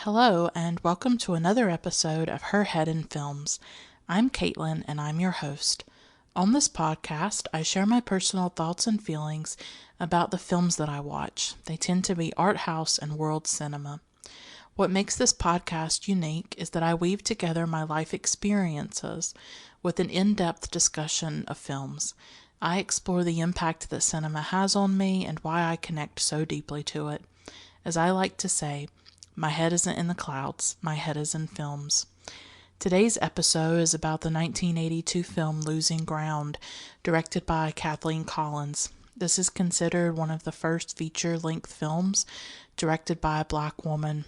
Hello, and welcome to another episode of Her Head in Films. I'm Caitlin, and I'm your host. On this podcast, I share my personal thoughts and feelings about the films that I watch. They tend to be art house and world cinema. What makes this podcast unique is that I weave together my life experiences with an in-depth discussion of films. I explore the impact that cinema has on me and why I connect so deeply to it. As I like to say, my head isn't in the clouds, my head is in films. Today's episode is about the 1982 film Losing Ground, directed by Kathleen Collins. This is considered one of the first feature-length films directed by a Black woman.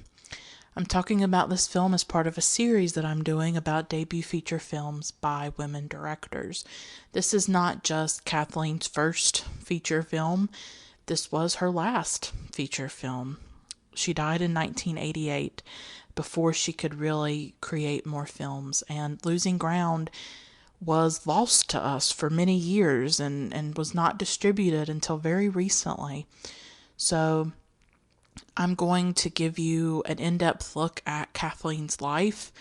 I'm talking about this film as part of a series that I'm doing about debut feature films by women directors. This is not just Kathleen's first feature film, this was her last feature film. She died in 1988 before she could really create more films, and Losing Ground was lost to us for many years and was not distributed until very recently. So I'm going to give you an in-depth look at Kathleen's life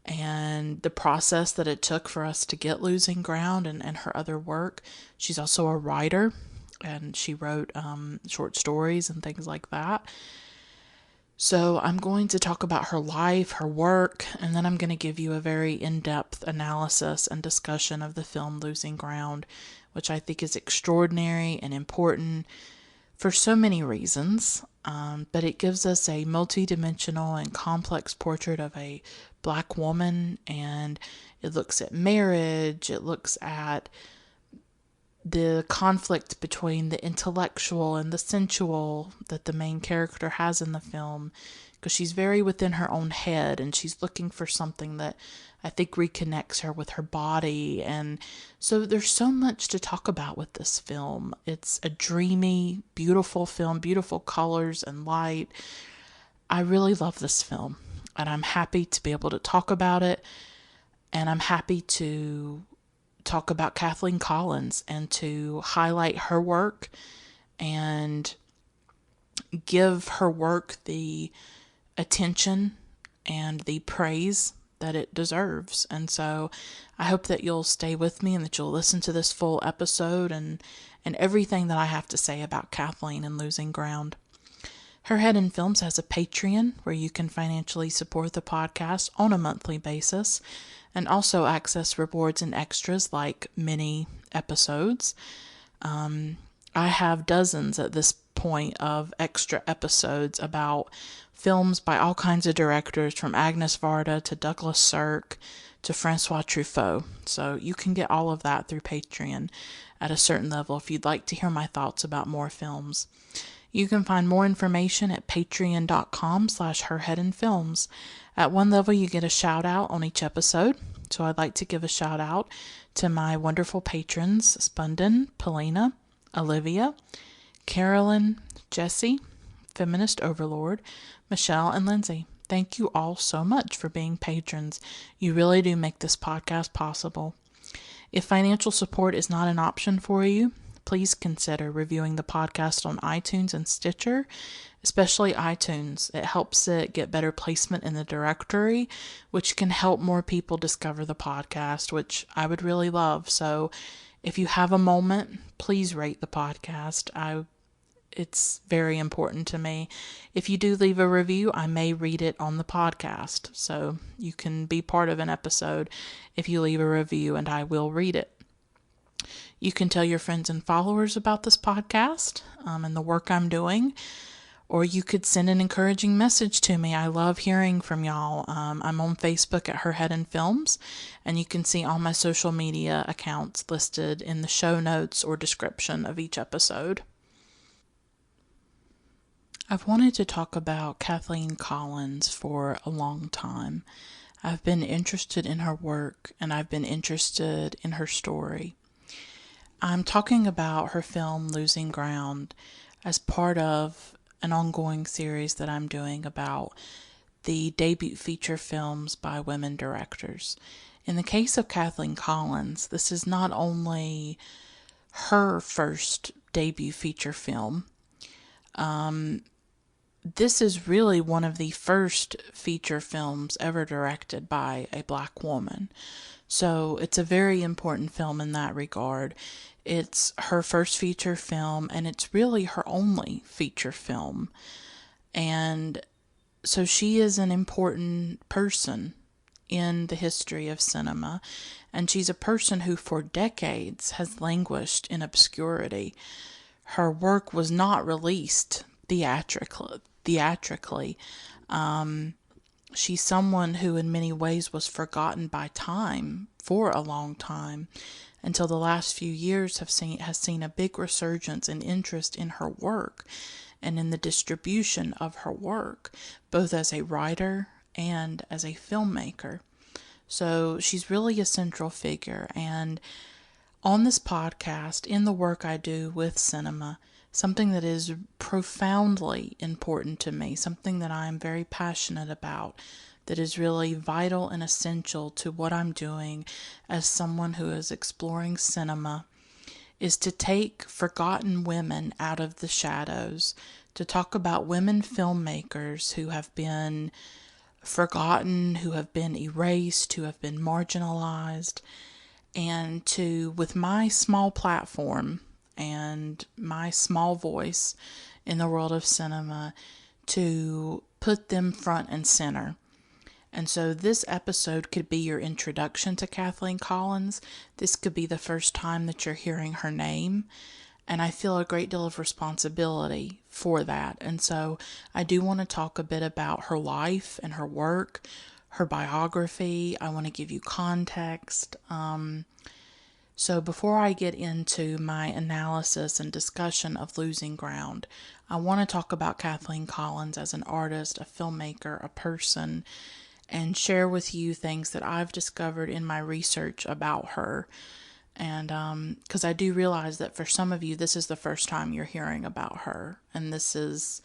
and the process that it took for us to get Losing Ground and her other work. She's also a writer, and she wrote short stories and things like that. So I'm going to talk about her life, her work, and then I'm going to give you a very in-depth analysis and discussion of the film Losing Ground, which I think is extraordinary and important for so many reasons. But it gives us a multi-dimensional and complex portrait of a Black woman, and it looks at marriage, it looks at the conflict between the intellectual and the sensual that the main character has in the film, because she's very within her own head and she's looking for something that I think reconnects her with her body. And so there's so much to talk about with this film. It's a dreamy, beautiful film, beautiful colors and light. I really love this film, and I'm happy to be able to talk about it, and I'm happy to talk about Kathleen Collins and to highlight her work and give her work the attention and the praise that it deserves. And so I hope that you'll stay with me and that you'll listen to this full episode and everything that I have to say about Kathleen and Losing Ground. Her Head in Films has a Patreon where you can financially support the podcast on a monthly basis, and also access rewards and extras like mini episodes. I have dozens at this point of extra episodes about films by all kinds of directors, from Agnes Varda to Douglas Sirk to Francois Truffaut. So you can get all of that through Patreon at a certain level if you'd like to hear my thoughts about more films. You can find more information at patreon.com/herheadinfilms. At one level, you get a shout out on each episode. So I'd like to give a shout out to my wonderful patrons, Spunden, Polina, Olivia, Carolyn, Jessie, Feminist Overlord, Michelle, and Lindsay. Thank you all so much for being patrons. You really do make this podcast possible. If financial support is not an option for you, please consider reviewing the podcast on iTunes and Stitcher, especially iTunes. It helps it get better placement in the directory, which can help more people discover the podcast, which I would really love. So if you have a moment, please rate the podcast. It's very important to me. If you do leave a review, I may read it on the podcast. So you can be part of an episode if you leave a review, and I will read it. You can tell your friends and followers about this podcast and the work I'm doing, or you could send an encouraging message to me. I love hearing from y'all. I'm on Facebook at Her Head in Films, and you can see all my social media accounts listed in the show notes or description of each episode. I've wanted to talk about Kathleen Collins for a long time. I've been interested in her work, and I've been interested in her story. I'm talking about her film Losing Ground as part of an ongoing series that I'm doing about the debut feature films by women directors. In the case of Kathleen Collins, this is not only her first debut feature film, this is really one of the first feature films ever directed by a black woman. So it's a very important film in that regard. It's her first feature film, and it's really her only feature film. And so she is an important person in the history of cinema, and she's a person who for decades has languished in obscurity. Her work was not released theatrically. She's someone who in many ways was forgotten by time for a long time, until the last few years has seen a big resurgence in interest in her work and in the distribution of her work, both as a writer and as a filmmaker. So she's really a central figure. And on this podcast, in the work I do with cinema, something that is profoundly important to me, something that I am very passionate about, that is really vital and essential to what I'm doing as someone who is exploring cinema, is to take forgotten women out of the shadows, to talk about women filmmakers who have been forgotten, who have been erased, who have been marginalized, and to, with my small platform and my small voice in the world of cinema, to put them front and center. And so this episode could be your introduction to Kathleen Collins. This could be the first time that you're hearing her name. And I feel a great deal of responsibility for that. And so I do want to talk a bit about her life and her work, her biography. I want to give you context. So before I get into my analysis and discussion of Losing Ground, I want to talk about Kathleen Collins as an artist, a filmmaker, a person, and share with you things that I've discovered in my research about her. And because I do realize that for some of you, this is the first time you're hearing about her, and this is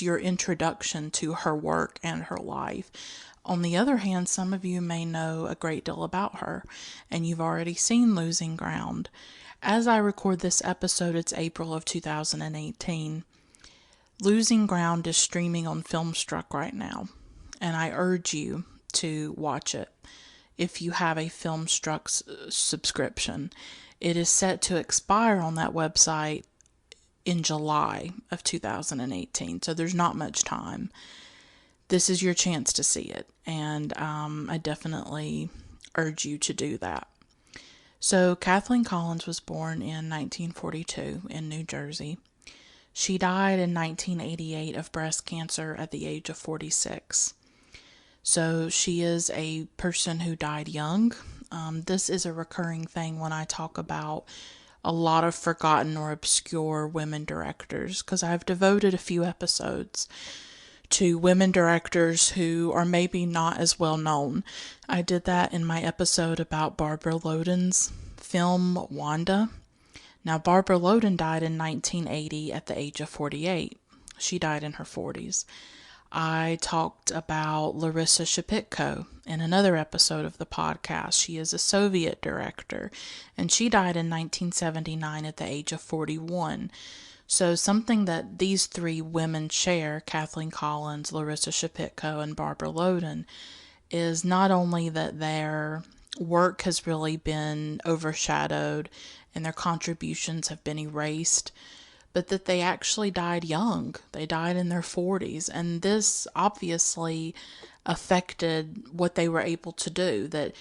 your introduction to her work and her life. On the other hand, some of you may know a great deal about her, and you've already seen Losing Ground. As I record this episode, it's April of 2018. Losing Ground is streaming on Filmstruck right now, and I urge you to watch it if you have a Filmstruck subscription. It is set to expire on that website in July of 2018, so there's not much time. This is your chance to see it, and I definitely urge you to do that. So Kathleen Collins was born in 1942 in New Jersey. She died in 1988 of breast cancer at the age of 46. So she is a person who died young. This is a recurring thing when I talk about a lot of forgotten or obscure women directors, because I've devoted a few episodes to women directors who are maybe not as well known. I did that in my episode about Barbara Loden's film Wanda. Now, Barbara Loden died in 1980 at the age of 48. She died in her 40s. I talked about Larissa Shepitko in another episode of the podcast. She is a Soviet director, and she died in 1979 at the age of 41. So something that these three women share, Kathleen Collins, Larissa Shepitko, and Barbara Loden, is not only that their work has really been overshadowed and their contributions have been erased, but that they actually died young. They died in their 40s, and this obviously affected what they were able to do, that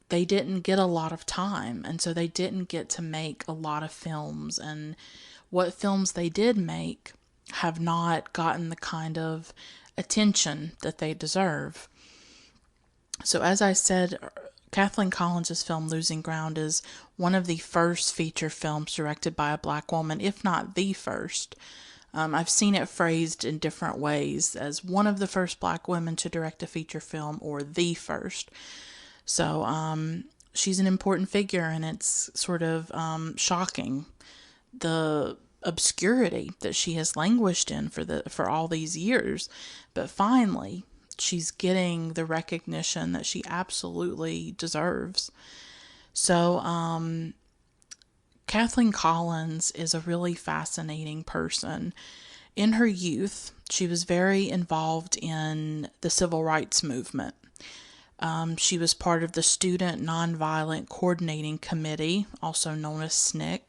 they didn't get a lot of time, and so they didn't get to make a lot of films, and what films they did make have not gotten the kind of attention that they deserve. So as I said, Kathleen Collins' film Losing Ground is one of the first feature films directed by a black woman, if not the first. I've seen it phrased in different ways as one of the first black women to direct a feature film or the first. So she's an important figure, and it's sort of shocking the obscurity that she has languished in for all these years. But finally, she's getting the recognition that she absolutely deserves. So, Kathleen Collins is a really fascinating person. In her youth, she was very involved in the civil rights movement. She was part of the Student Nonviolent Coordinating Committee, also known as SNCC.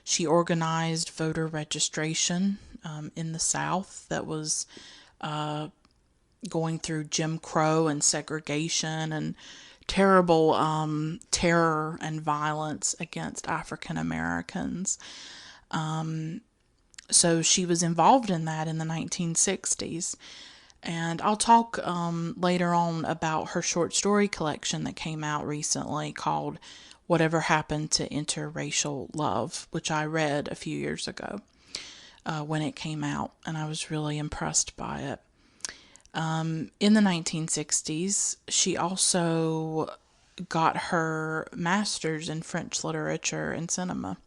She organized voter registration in the South that was going through Jim Crow and segregation and terrible terror and violence against African Americans. So she was involved in that in the 1960s. And I'll talk later on about her short story collection that came out recently called Whatever Happened to Interracial Love, which I read a few years ago when it came out, and I was really impressed by it. In the 1960s, she also got her master's in French literature and cinema.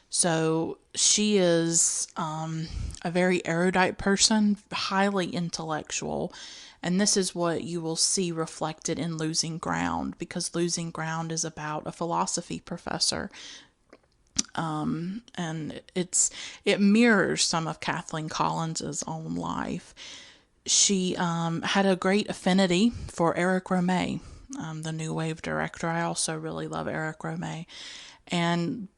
So she is a very erudite person, highly intellectual, and this is what you will see reflected in Losing Ground, because Losing Ground is about a philosophy professor. And it mirrors some of Kathleen Collins's own life. She had a great affinity for Eric Rohmer, the New Wave director. I also really love Eric Rohmer. And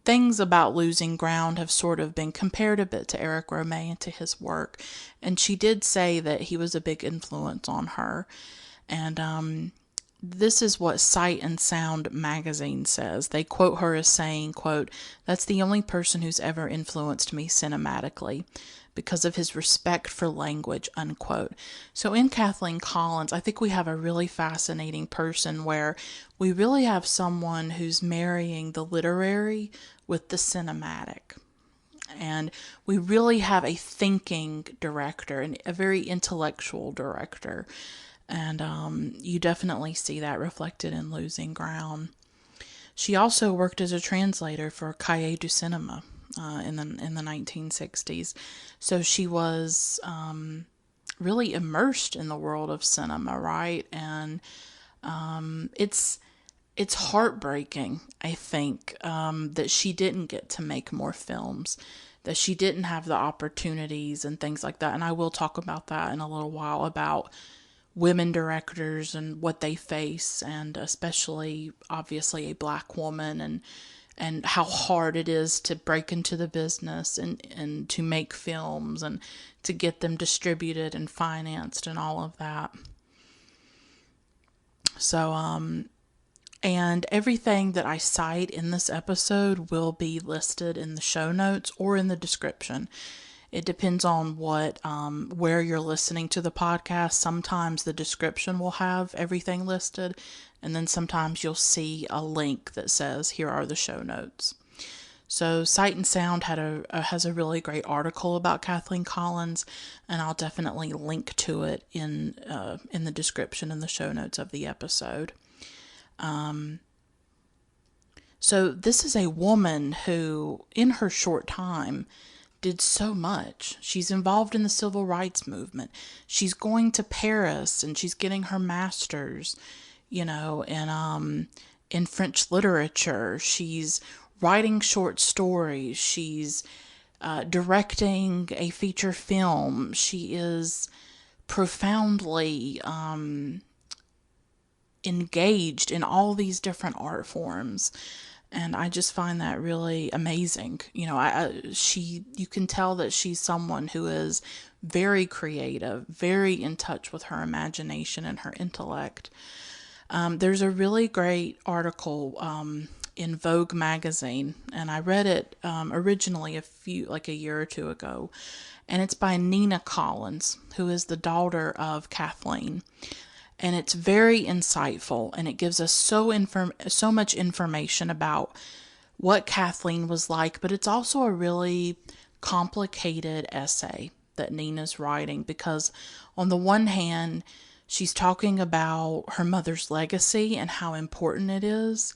things about Losing Ground have sort of been compared a bit to Eric Rohmer and to his work. And she did say that he was a big influence on her. And this is what Sight and Sound magazine says. They quote her as saying, quote, "That's the only person who's ever influenced me cinematically because of his respect for language," unquote. So in Kathleen Collins, I think we have a really fascinating person where we really have someone who's marrying the literary with the cinematic. And we really have a thinking director and a very intellectual director. And you definitely see that reflected in Losing Ground. She also worked as a translator for Cahiers du Cinema in the 1960s. So she was really immersed in the world of cinema, right? And it's heartbreaking, I think, that she didn't get to make more films, that she didn't have the opportunities and things like that. And I will talk about that in a little while, about women directors and what they face, and especially obviously a black woman, and how hard it is to break into the business and to make films and to get them distributed and financed and all of that. So and everything that I cite in this episode will be listed in the show notes or in the description. It depends on where you're listening to the podcast. Sometimes the description will have everything listed, and then sometimes you'll see a link that says, here are the show notes. So Sight and Sound has a really great article about Kathleen Collins, and I'll definitely link to it in the description and the show notes of the episode. So this is a woman who, in her short time, did so much. She's involved in the civil rights movement. She's going to Paris and she's getting her master's, in French literature. She's writing short stories. She's directing a feature film. She is profoundly engaged in all these different art forms. And I just find that really amazing. You can tell that she's someone who is very creative, very in touch with her imagination and her intellect. There's a really great article in Vogue magazine, and I read it originally a year or two ago, and it's by Nina Collins, who is the daughter of Kathleen. And it's very insightful, and it gives us so much information about what Kathleen was like, but it's also a really complicated essay that Nina's writing, because on the one hand, she's talking about her mother's legacy and how important it is,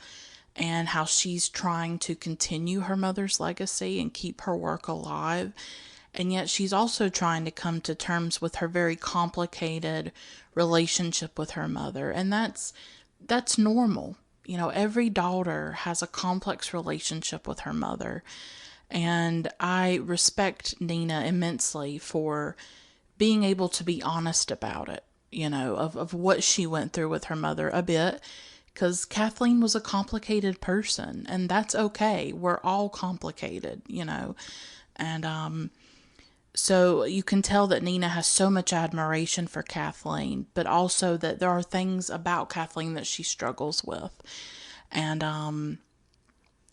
and how she's trying to continue her mother's legacy and keep her work alive. And yet she's also trying to come to terms with her very complicated relationship with her mother. And that's normal. every daughter has a complex relationship with her mother. And I respect Nina immensely for being able to be honest about it, of what she went through with her mother a bit. Because Kathleen was a complicated person, and that's okay. We're all complicated, And so you can tell that Nina has so much admiration for Kathleen, but also that there are things about Kathleen that she struggles with. And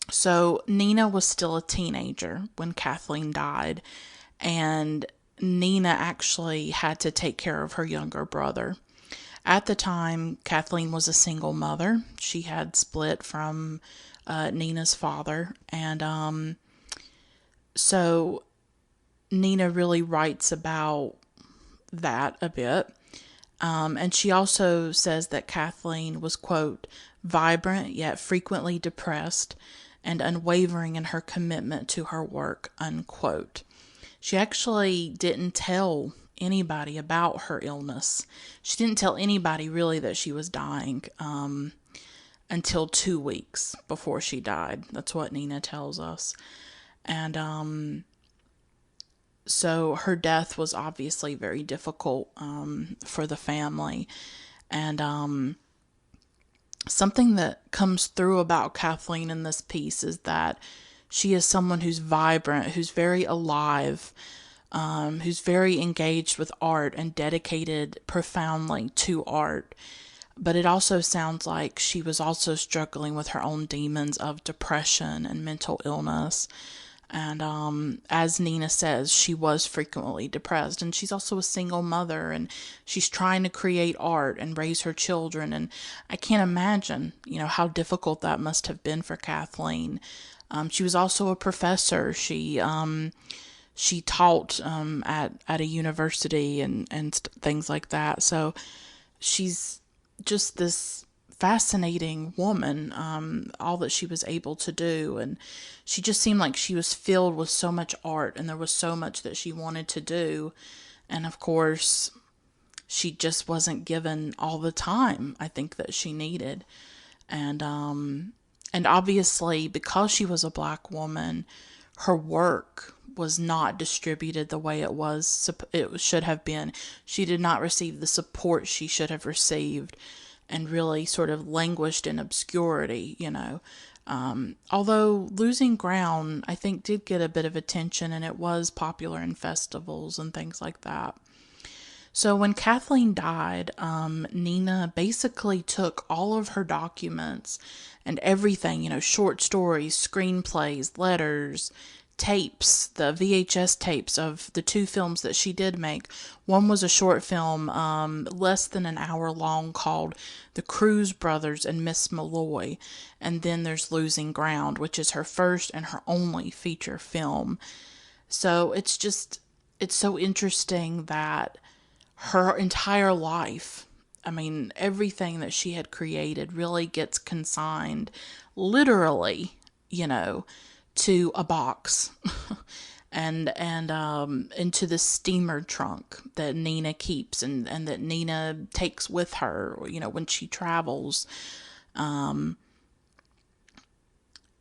so Nina was still a teenager when Kathleen died, and Nina actually had to take care of her younger brother. At the time, Kathleen was a single mother. She had split from Nina's father, and so Nina really writes about that a bit. And she also says that Kathleen was, quote, vibrant yet frequently depressed and unwavering in her commitment to her work, unquote. She actually didn't tell anybody about her illness. She didn't tell anybody really that she was dying until 2 weeks before she died. That's what Nina tells us. And so her death was obviously very difficult for the family. And something that comes through about Kathleen in this piece is that she is someone who's vibrant, who's very alive, who's very engaged with art and dedicated profoundly to art. But it also sounds like she was also struggling with her own demons of depression and mental illness. And as Nina says, she was frequently depressed. And she's also a single mother, and she's trying to create art and raise her children. And I can't imagine, how difficult that must have been for Kathleen. She was also a professor. She taught at a university and things like that. So she's just this fascinating woman, all that she was able to do. And she just seemed like she was filled with so much art, and there was so much that she wanted to do. And of course, she just wasn't given all the time, I think, that she needed. And obviously, because she was a black woman, her work was not distributed the way it should have been. She did not receive the support she should have received, and really sort of languished in obscurity, Although Losing Ground, I think, did get a bit of attention, and it was popular in festivals and things like that. So when Kathleen died, Nina basically took all of her documents and everything, short stories, screenplays, letters, tapes, the VHS tapes of the 2 films that she did make. One was a short film, less than an hour long, called The Cruz Brothers and Miss Malloy. And then there's Losing Ground, which is her first and her only feature film. So it's so interesting that her entire life, everything that she had created really gets consigned literally, to a box and into the steamer trunk that Nina keeps and that Nina takes with her, when she travels. And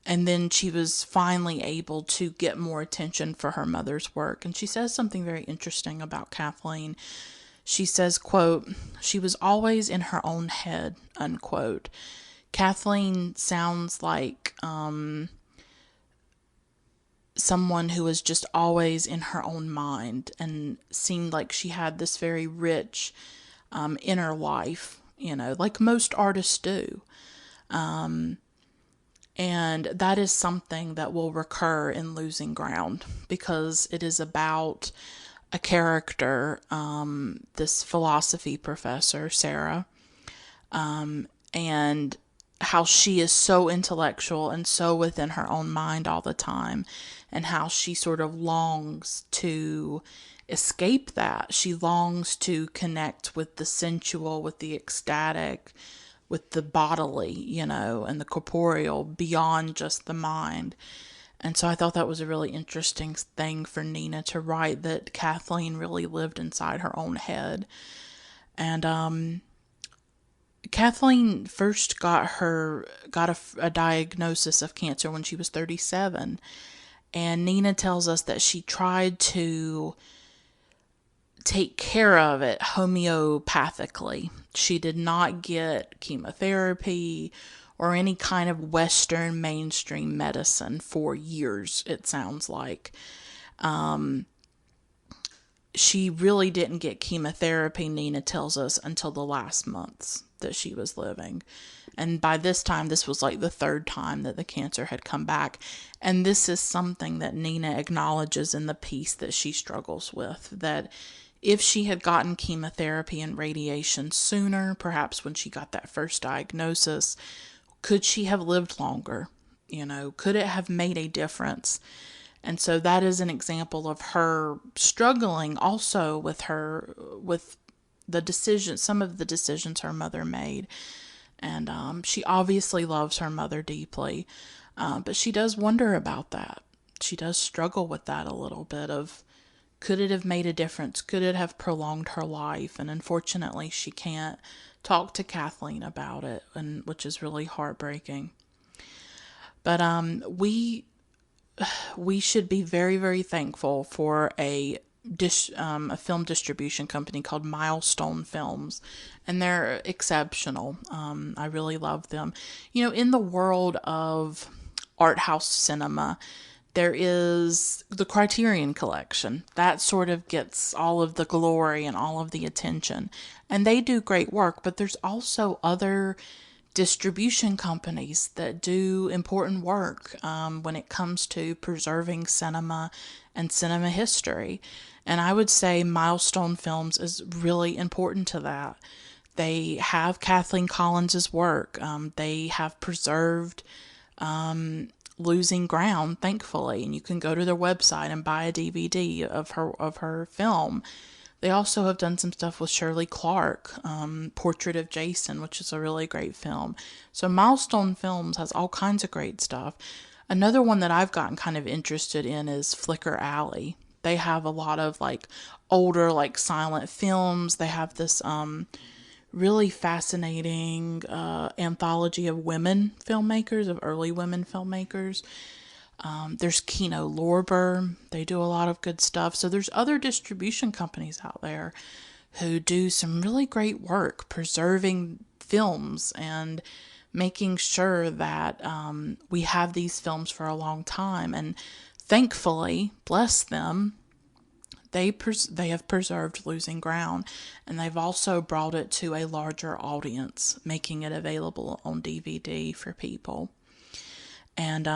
then she was finally able to get more attention for her mother's work. And she says something very interesting about Kathleen. She says, quote, she was always in her own head, unquote. Kathleen sounds like someone who was just always in her own mind, and seemed like she had this very rich inner life, like most artists do. And that is something that will recur in Losing Ground, because it is about a character, this philosophy professor, Sarah, and how she is so intellectual and so within her own mind all the time, and how she sort of longs to escape that. She longs to connect with the sensual, with the ecstatic, with the bodily, and the corporeal beyond just the mind. And so I thought that was a really interesting thing for Nina to write, that Kathleen really lived inside her own head. And Kathleen first got a diagnosis of cancer when she was 37, and Nina tells us that she tried to take care of it homeopathically. She did not get chemotherapy or any kind of Western mainstream medicine for years, it sounds like. She really didn't get chemotherapy, Nina tells us, until the last months that she was living. And by this time, this was like the third time that the cancer had come back. And this is something that Nina acknowledges in the piece that she struggles with, that if she had gotten chemotherapy and radiation sooner, perhaps when she got that first diagnosis, could she have lived longer? Could it have made a difference? And so that is an example of her struggling also with the decisions, some of the decisions her mother made. And she obviously loves her mother deeply, but she does wonder about that. She does struggle with that a little bit of, could it have made a difference? Could it have prolonged her life? And unfortunately, she can't talk to Kathleen about it, and which is really heartbreaking. But we should be very, very thankful for a film distribution company called Milestone Films, and they're exceptional. I really love them. In the world of art house cinema, there is the Criterion Collection. That sort of gets all of the glory and all of the attention. And they do great work, but there's also other distribution companies that do important work when it comes to preserving cinema and cinema history. And I would say Milestone Films is really important to that. They have Kathleen Collins' work. They have preserved Losing Ground, thankfully, and you can go to their website and buy a DVD of her film. They also have done some stuff with Shirley Clark, Portrait of Jason, which is a really great film. So Milestone Films has all kinds of great stuff. Another one that I've gotten kind of interested in is Flicker Alley. They have a lot of older silent films. They have this really fascinating anthology of women filmmakers, of early women filmmakers. There's Kino Lorber. They do a lot of good stuff. So there's other distribution companies out there who do some really great work preserving films and making sure that we have these films for a long time. And thankfully, bless them, they have preserved Losing Ground, and they've also brought it to a larger audience, making it available on DVD for people. And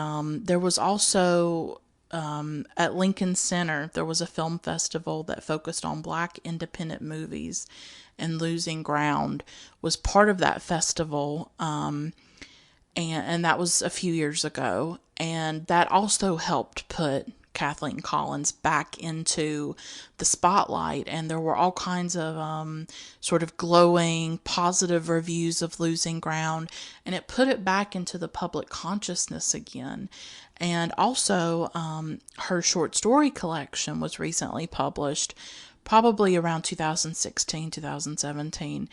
there was also, at Lincoln Center, there was a film festival that focused on Black independent movies, and Losing Ground was part of that festival, and that was a few years ago. And that also helped put Kathleen Collins back into the spotlight, and there were all kinds of sort of glowing, positive reviews of Losing Ground, and it put it back into the public consciousness again. And also, her short story collection was recently published, probably around 2016, 2017.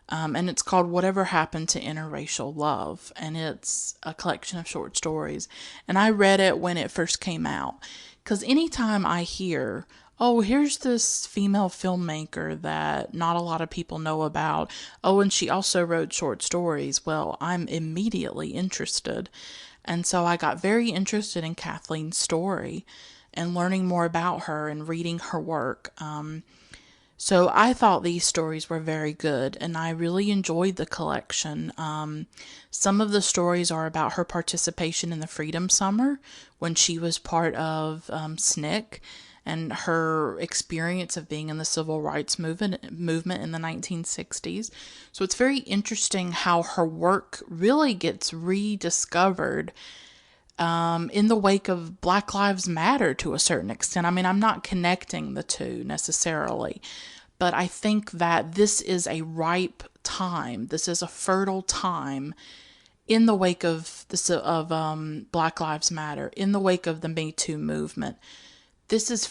And it's called Whatever Happened to Interracial Love, and it's a collection of short stories. And I read it when it first came out, because anytime I hear, oh, here's this female filmmaker that not a lot of people know about, oh, and she also wrote short stories, well, I'm immediately interested. And so I got very interested in Kathleen's story and learning more about her and reading her work. So I thought these stories were very good, and I really enjoyed the collection. Some of the stories are about her participation in the Freedom Summer when she was part of SNCC, and her experience of being in the civil rights movement in the 1960s. So it's very interesting how her work really gets rediscovered in the wake of Black Lives Matter to a certain extent. I mean, I'm not connecting the two necessarily, but I think that this is a ripe time. This is a fertile time in the wake of Black Lives Matter, in the wake of the Me Too movement. This is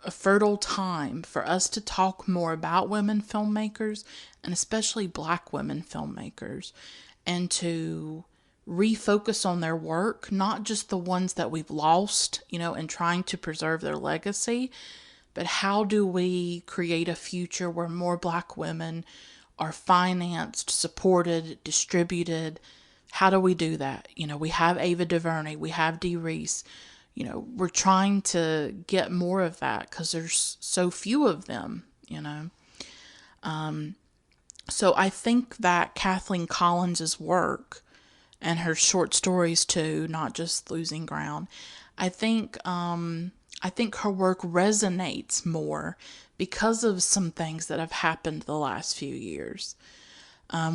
a fertile time for us to talk more about women filmmakers, and especially Black women filmmakers, and to refocus on their work, not just the ones that we've lost, and trying to preserve their legacy, but how do we create a future where more Black women are financed, supported, distributed? How do we do that? We have Ava DuVernay, we have Dee Reese. We're trying to get more of that because there's so few of them. So I think that Kathleen Collins' work and her short stories too, not just Losing Ground, I think her work resonates more because of some things that have happened the last few years,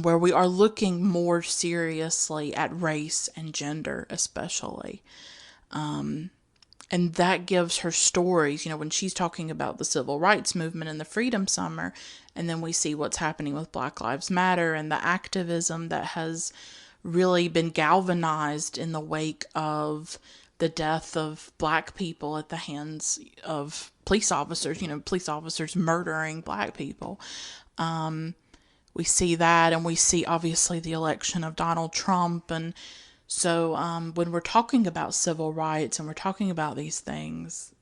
where we are looking more seriously at race and gender, especially. And that gives her stories, when she's talking about the civil rights movement and the Freedom Summer, and then we see what's happening with Black Lives Matter and the activism that has really been galvanized in the wake of the death of Black people at the hands of police officers, police officers murdering Black people. We see that, and we see obviously the election of Donald Trump. And so when we're talking about civil rights and we're talking about these things,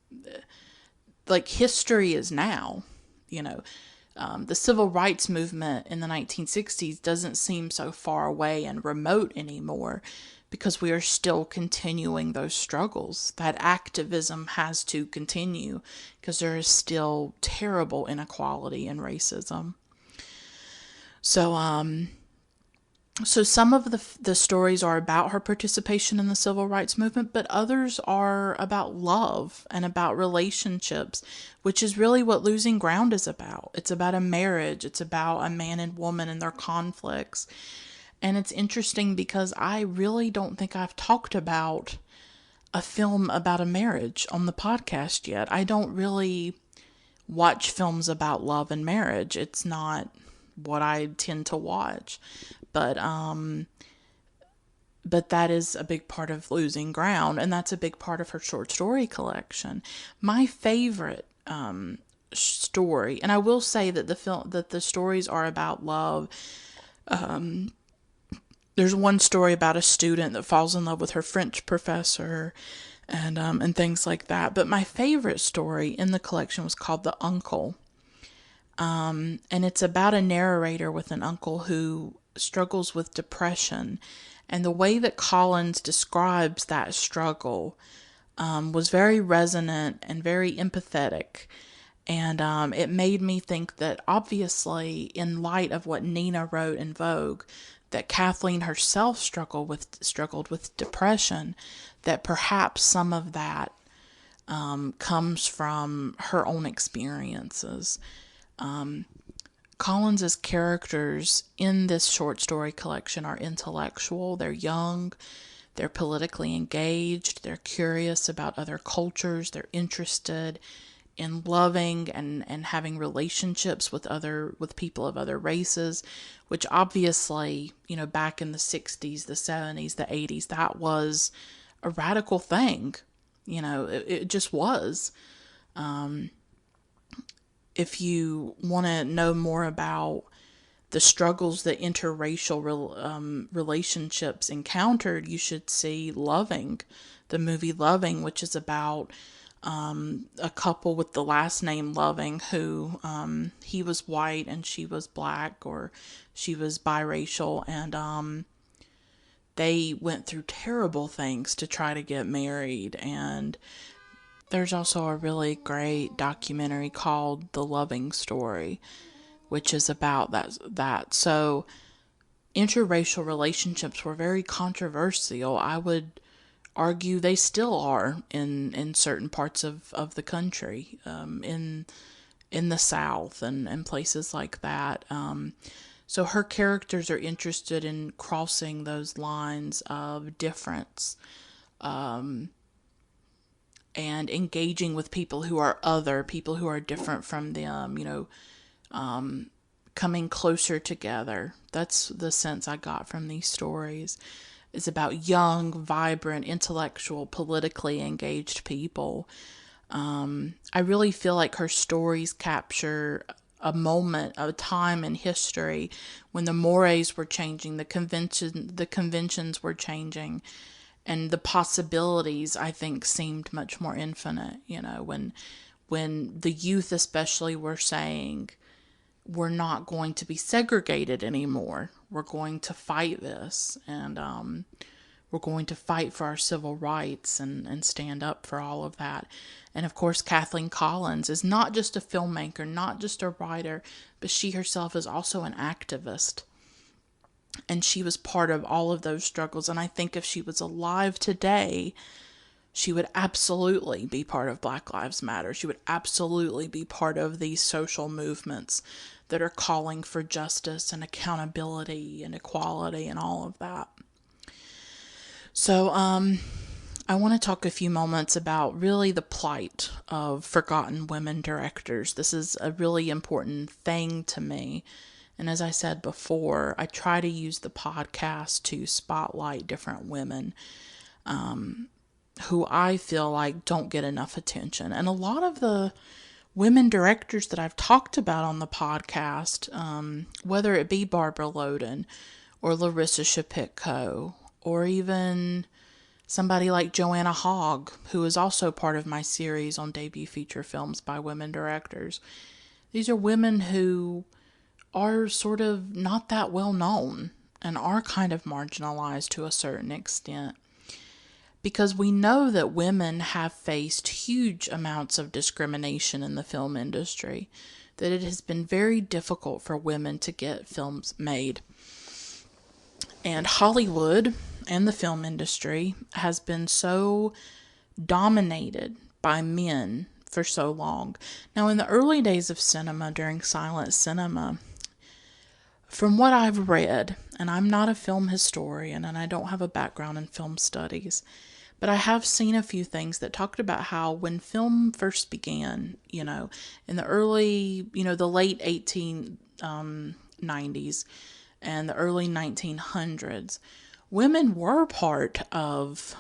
like history is now, the civil rights movement in the 1960s doesn't seem so far away and remote anymore because we are still continuing those struggles. That activism has to continue because there is still terrible inequality and racism. So some of the stories are about her participation in the civil rights movement, but others are about love and about relationships, which is really what Losing Ground is about. It's about a marriage. It's about a man and woman and their conflicts. And it's interesting because I really don't think I've talked about a film about a marriage on the podcast yet. I don't really watch films about love and marriage. It's not what I tend to watch. But that is a big part of Losing Ground, and that's a big part of her short story collection. My favorite story, and I will say that the stories are about love. There's one story about a student that falls in love with her French professor, and things like that. But my favorite story in the collection was called The Uncle. And it's about a narrator with an uncle who struggles with depression. And the way that Collins describes that struggle was very resonant and very empathetic. And it made me think that obviously, in light of what Nina wrote in Vogue, that Kathleen herself struggled with depression, that perhaps some of that comes from her own experiences. Collins's characters in this short story collection are intellectual. They're young, they're politically engaged, they're curious about other cultures, they're interested in loving and having relationships with people of other races, which obviously, back in the 60s, the 70s, the 80s, that was a radical thing. It just was. If you want to know more about the struggles that interracial relationships encountered, you should see Loving, the movie Loving, which is about a couple with the last name Loving who he was white and she was black, or she was biracial, and they went through terrible things to try to get married. And there's also a really great documentary called The Loving Story, which is about that. So interracial relationships were very controversial. I would argue they still are in certain parts of the country, in the South and places like that. So her characters are interested in crossing those lines of difference, and engaging with people who are other, people who are different from them, coming closer together. That's the sense I got from these stories. It's about young, vibrant, intellectual, politically engaged people I really feel like her stories capture a moment, a time in history when the mores were changing, the conventions were changing, and the possibilities, I think, seemed much more infinite. When the youth especially were saying, we're not going to be segregated anymore. We're going to fight this, and we're going to fight for our civil rights and stand up for all of that. And of course, Kathleen Collins is not just a filmmaker, not just a writer, but she herself is also an activist. And she was part of all of those struggles. And I think if she was alive today, she would absolutely be part of Black Lives Matter. She would absolutely be part of these social movements that are calling for justice and accountability and equality and all of that. So, I want to talk a few moments about really the plight of forgotten women directors. This is a really important thing to me. And as I said before, I try to use the podcast to spotlight different women who I feel like don't get enough attention. And a lot of the women directors that I've talked about on the podcast, whether it be Barbara Loden or Larissa Shapitko, or even somebody like Joanna Hogg, who is also part of my series on debut feature films by women directors. These are women who are sort of not that well known and are kind of marginalized to a certain extent. Because we know that women have faced huge amounts of discrimination in the film industry, that it has been very difficult for women to get films made. And Hollywood and the film industry has been so dominated by men for so long. Now, in the early days of cinema, during silent cinema, from what I've read, and I'm not a film historian and I don't have a background in film studies, but I have seen a few things that talked about how when film first began, in the early, the late 1890s and the early 1900s, women were part of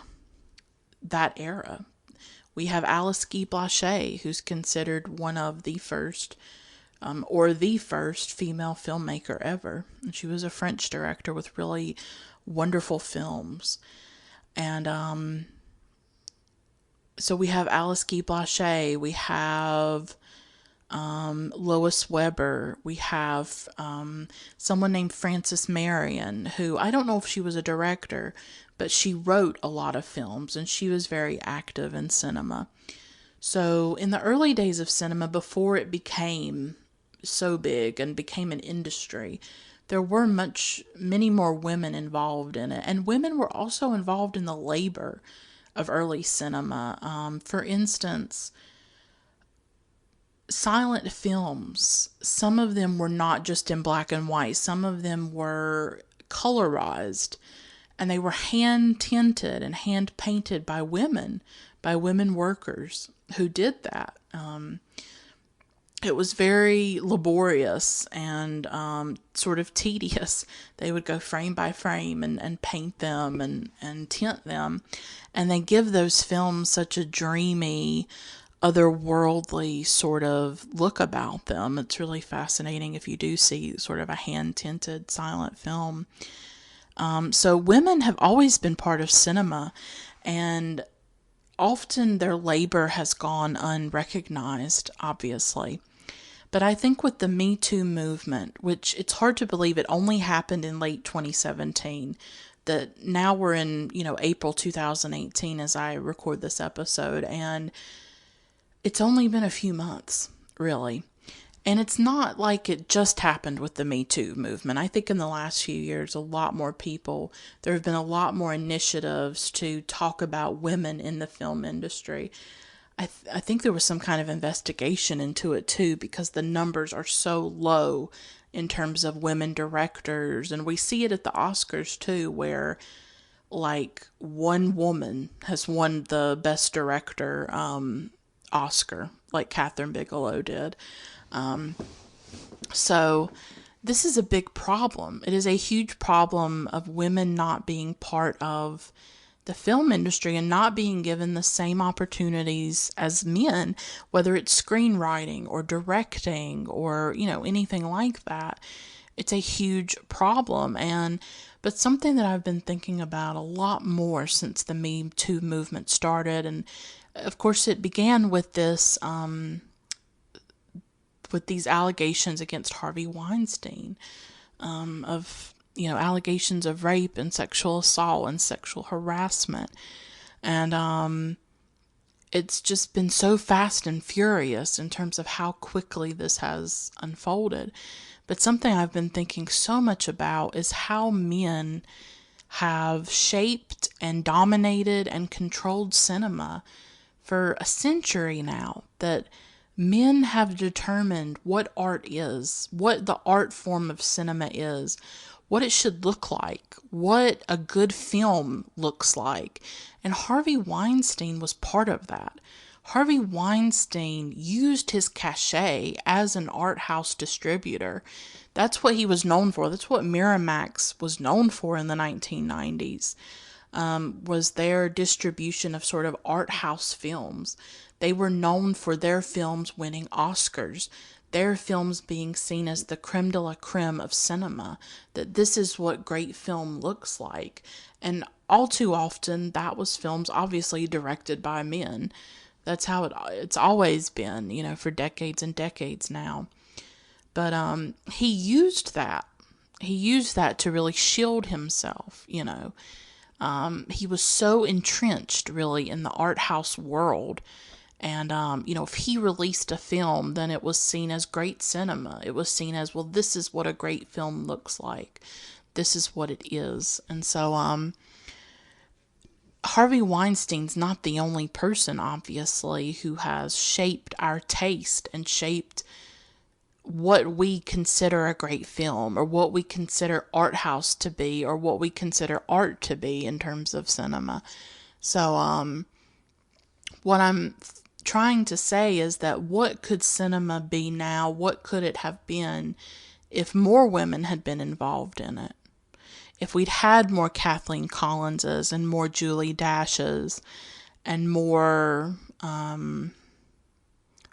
that era. We have Alice Guy Blaché, who's considered one of the first, or the first female filmmaker ever. And she was a French director with really wonderful films. And so we have Alice Guy Blaché, we have Lois Weber, we have someone named Frances Marion, who I don't know if she was a director, but she wrote a lot of films and she was very active in cinema. So in the early days of cinema, before it became so big and became an industry, there were many more women involved in it. And women were also involved in the labor of early cinema. For instance, silent films, some of them were not just in black and white. Some of them were colorized, and they were hand tinted and hand painted by women workers who did that. It was very laborious and sort of tedious. They would go frame by frame and paint them and tint them. And they give those films such a dreamy, otherworldly sort of look about them. It's really fascinating if you do see sort of a hand-tinted silent film. So women have always been part of cinema, and often their labor has gone unrecognized, obviously. But I think with the Me Too movement, which it's hard to believe it only happened in late 2017, that now we're in, April 2018 as I record this episode, and it's only been a few months, really. And it's not like it just happened with the Me Too movement. I think in the last few years, there have been a lot more initiatives to talk about women in the film industry. I think there was some kind of investigation into it too, because the numbers are so low in terms of women directors. And we see it at the Oscars too, where like one woman has won the Best Director Oscar, like Catherine Bigelow did. So this is a big problem. It is a huge problem of women not being part of the film industry and not being given the same opportunities as men, whether it's screenwriting or directing or, anything like that. It's a huge problem. But something that I've been thinking about a lot more since the Me Too movement started, and of course it began with these allegations against Harvey Weinstein, of allegations of rape and sexual assault and sexual harassment. And it's just been so fast and furious in terms of how quickly this has unfolded. But something I've been thinking so much about is how men have shaped and dominated and controlled cinema for a century now. That men have determined what art is, what the art form of cinema is, what it should look like, what a good film looks like. And Harvey Weinstein was part of that. Harvey Weinstein used his cachet as an art house distributor. That's what he was known for. That's what Miramax was known for in the 1990s, was their distribution of sort of art house films. They were known for their films winning Oscars, their films being seen as the creme de la creme of cinema, that this is what great film looks like. And all too often, that was films obviously directed by men. That's how it's always been, for decades and decades now. But he used that. He used that to really shield himself, He was so entrenched, really, in the art house world. And, if he released a film, then it was seen as great cinema. It was seen as, well, this is what a great film looks like. This is what it is. And so, Harvey Weinstein's not the only person, obviously, who has shaped our taste and shaped what we consider a great film, or what we consider art house to be, or what we consider art to be in terms of cinema. So, what I'm trying to say is that what could cinema be now? What could it have been if more women had been involved in it? If we'd had more Kathleen Collinses and more Julie Dashes and more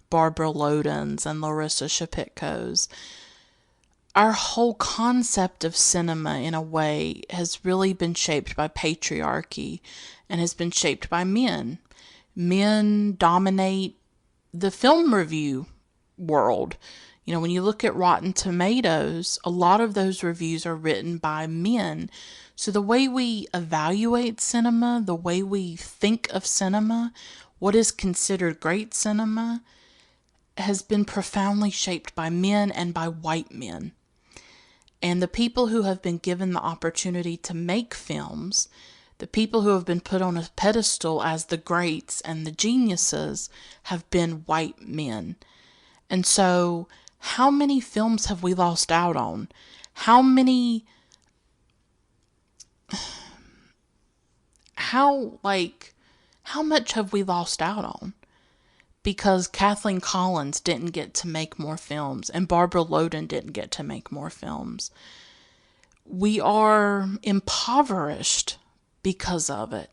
Barbara Lodens and Larissa Shapitkos. Our whole concept of cinema, in a way, has really been shaped by patriarchy and has been shaped by men. Men dominate the film review world. When you look at Rotten Tomatoes, a lot of those reviews are written by men. So the way we evaluate cinema, the way we think of cinema, what is considered great cinema, has been profoundly shaped by men and by white men. And the people who have been given the opportunity to make films, the people who have been put on a pedestal as the greats and the geniuses, have been white men. And so, how many films have we lost out on? How much have we lost out on? Because Kathleen Collins didn't get to make more films and Barbara Loden didn't get to make more films. We are impoverished because of it.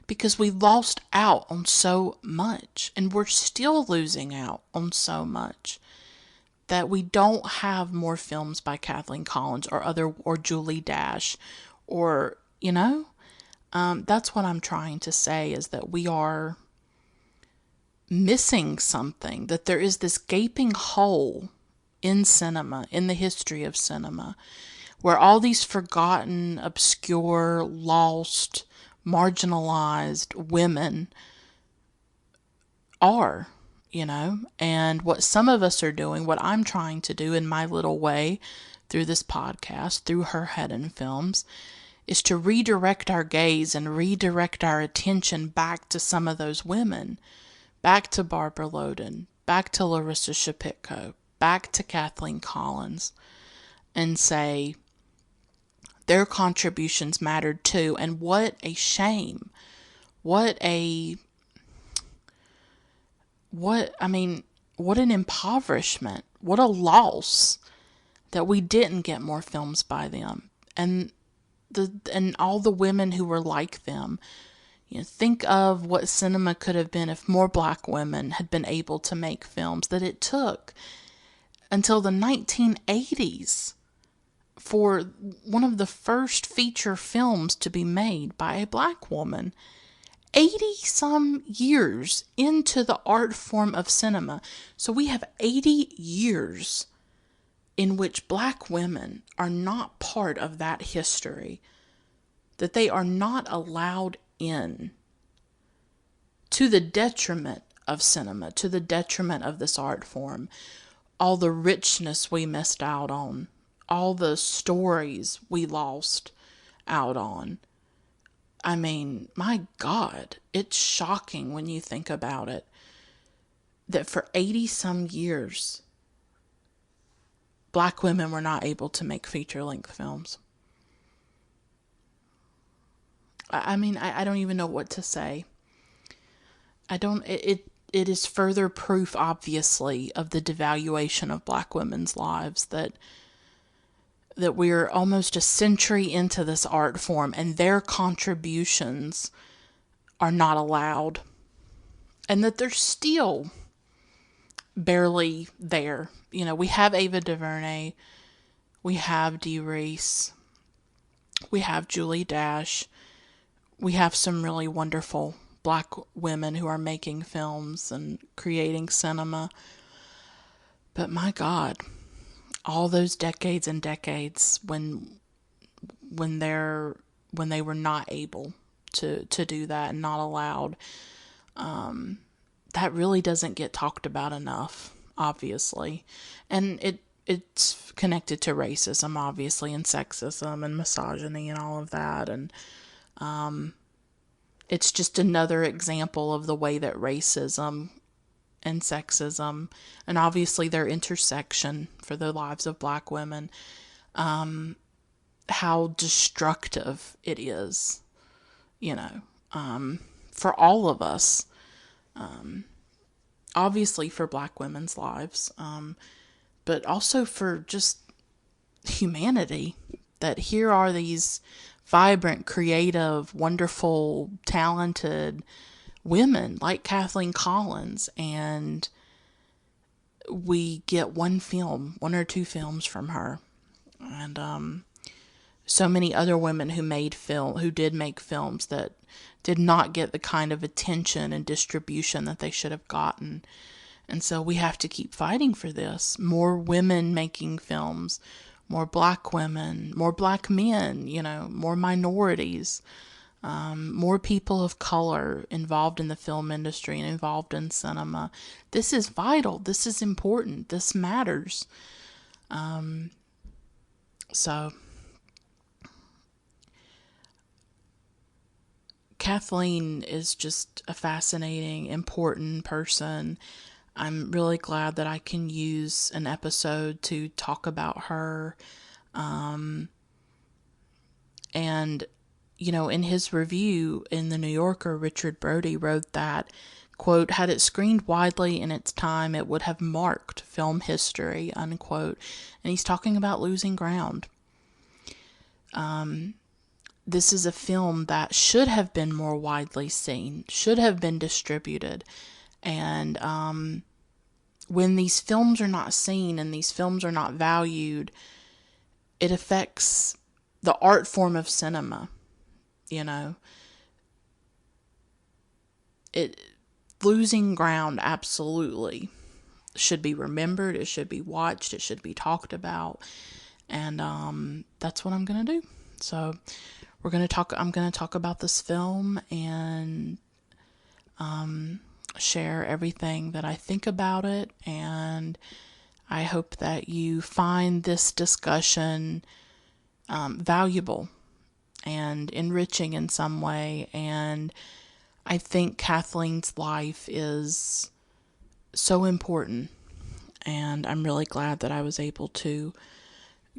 Because we lost out on so much, and we're still losing out on so much, that we don't have more films by Kathleen Collins or Julie Dash, or, that's what I'm trying to say, is that we are missing something, that there is this gaping hole in cinema, in the history of cinema, where all these forgotten, obscure, lost, marginalized women are, and what some of us are doing, what I'm trying to do in my little way through this podcast, through Her Head in Films, is to redirect our gaze and redirect our attention back to some of those women, back to Barbara Loden, back to Larissa Shapitko, back to Kathleen Collins, and say, their contributions mattered too. And what a shame. What an impoverishment. What a loss that we didn't get more films by them. And all the women who were like them, Think of what cinema could have been if more black women had been able to make films, that it took until the 1980s for one of the first feature films to be made by a black woman. 80 some years into the art form of cinema. So we have 80 years in which black women are not part of that history, that they are not allowed in, to the detriment of cinema, to the detriment of this art form. All the richness we missed out on, all the stories we lost out on. I mean, my God, it's shocking when you think about it, that for 80 some years, black women were not able to make feature-length films. I mean, I don't even know what to say. It is further proof, obviously, of the devaluation of black women's lives, that we're almost a century into this art form and their contributions are not allowed. And that they're still barely there. We have Ava DuVernay, we have Dee Reese, we have Julie Dash, we have some really wonderful black women who are making films and creating cinema. But my God, all those decades and decades when they were not able to do that and not allowed, that really doesn't get talked about enough, obviously. And it's connected to racism, obviously, and sexism and misogyny and all of that. And it's just another example of the way that racism and sexism, and obviously their intersection for the lives of black women, how destructive it is, for all of us. Obviously for black women's lives, but also for just humanity, that here are these vibrant, creative, wonderful, talented women like Kathleen Collins, and we get one or two films from her. And so many other women who did make films that did not get the kind of attention and distribution that they should have gotten. And so we have to keep fighting for this. More women making films, more black women, more black men, more minorities, more people of color involved in the film industry and involved in cinema. This is vital. This is important. This matters. So Kathleen is just a fascinating, important person. I'm really glad that I can use an episode to talk about her. And, in his review in The New Yorker, Richard Brody wrote that, quote, "Had it screened widely in its time, it would have marked film history," unquote. And he's talking about Losing Ground. This is a film that should have been more widely seen, should have been distributed. And when these films are not seen and these films are not valued, it affects the art form of cinema. Losing Ground absolutely should be remembered. It should be watched. It should be talked about. And that's what I'm going to do. So I'm going to talk about this film and share everything that I think about it. And I hope that you find this discussion valuable and enriching in some way. And I think Kathleen's life is so important. And I'm really glad that I was able to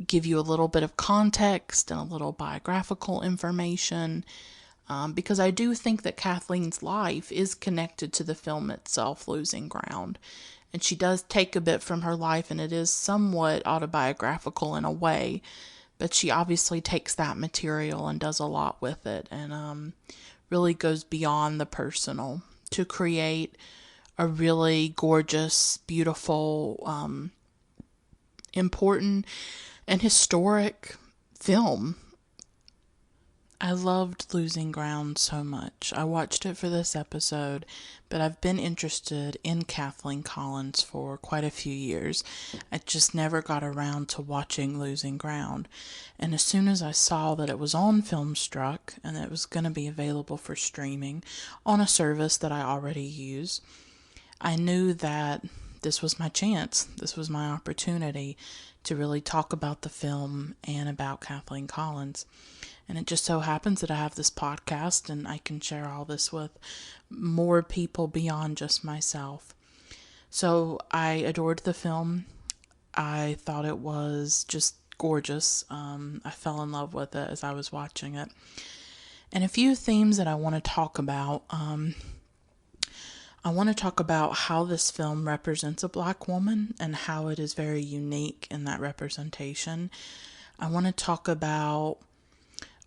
give you a little bit of context and a little biographical information, because I do think that Kathleen's life is connected to the film itself, Losing Ground. And she does take a bit from her life, and it is somewhat autobiographical in a way, but she obviously takes that material and does a lot with it. And really goes beyond the personal to create a really gorgeous, beautiful, important, and historic film. I loved Losing Ground so much. I watched it for this episode, but I've been interested in Kathleen Collins for quite a few years. I just never got around to watching Losing Ground. And as soon as I saw that it was on Filmstruck and that it was going to be available for streaming on a service that I already use, I knew that this was my chance. This was my opportunity to really talk about the film and about Kathleen Collins. And it just so happens that I have this podcast and I can share all this with more people beyond just myself. So I adored the film. I thought it was just gorgeous. I fell in love with it as I was watching it. And a few themes that I want to talk about. I want to talk about how this film represents a Black woman and how it is very unique in that representation. I want to talk about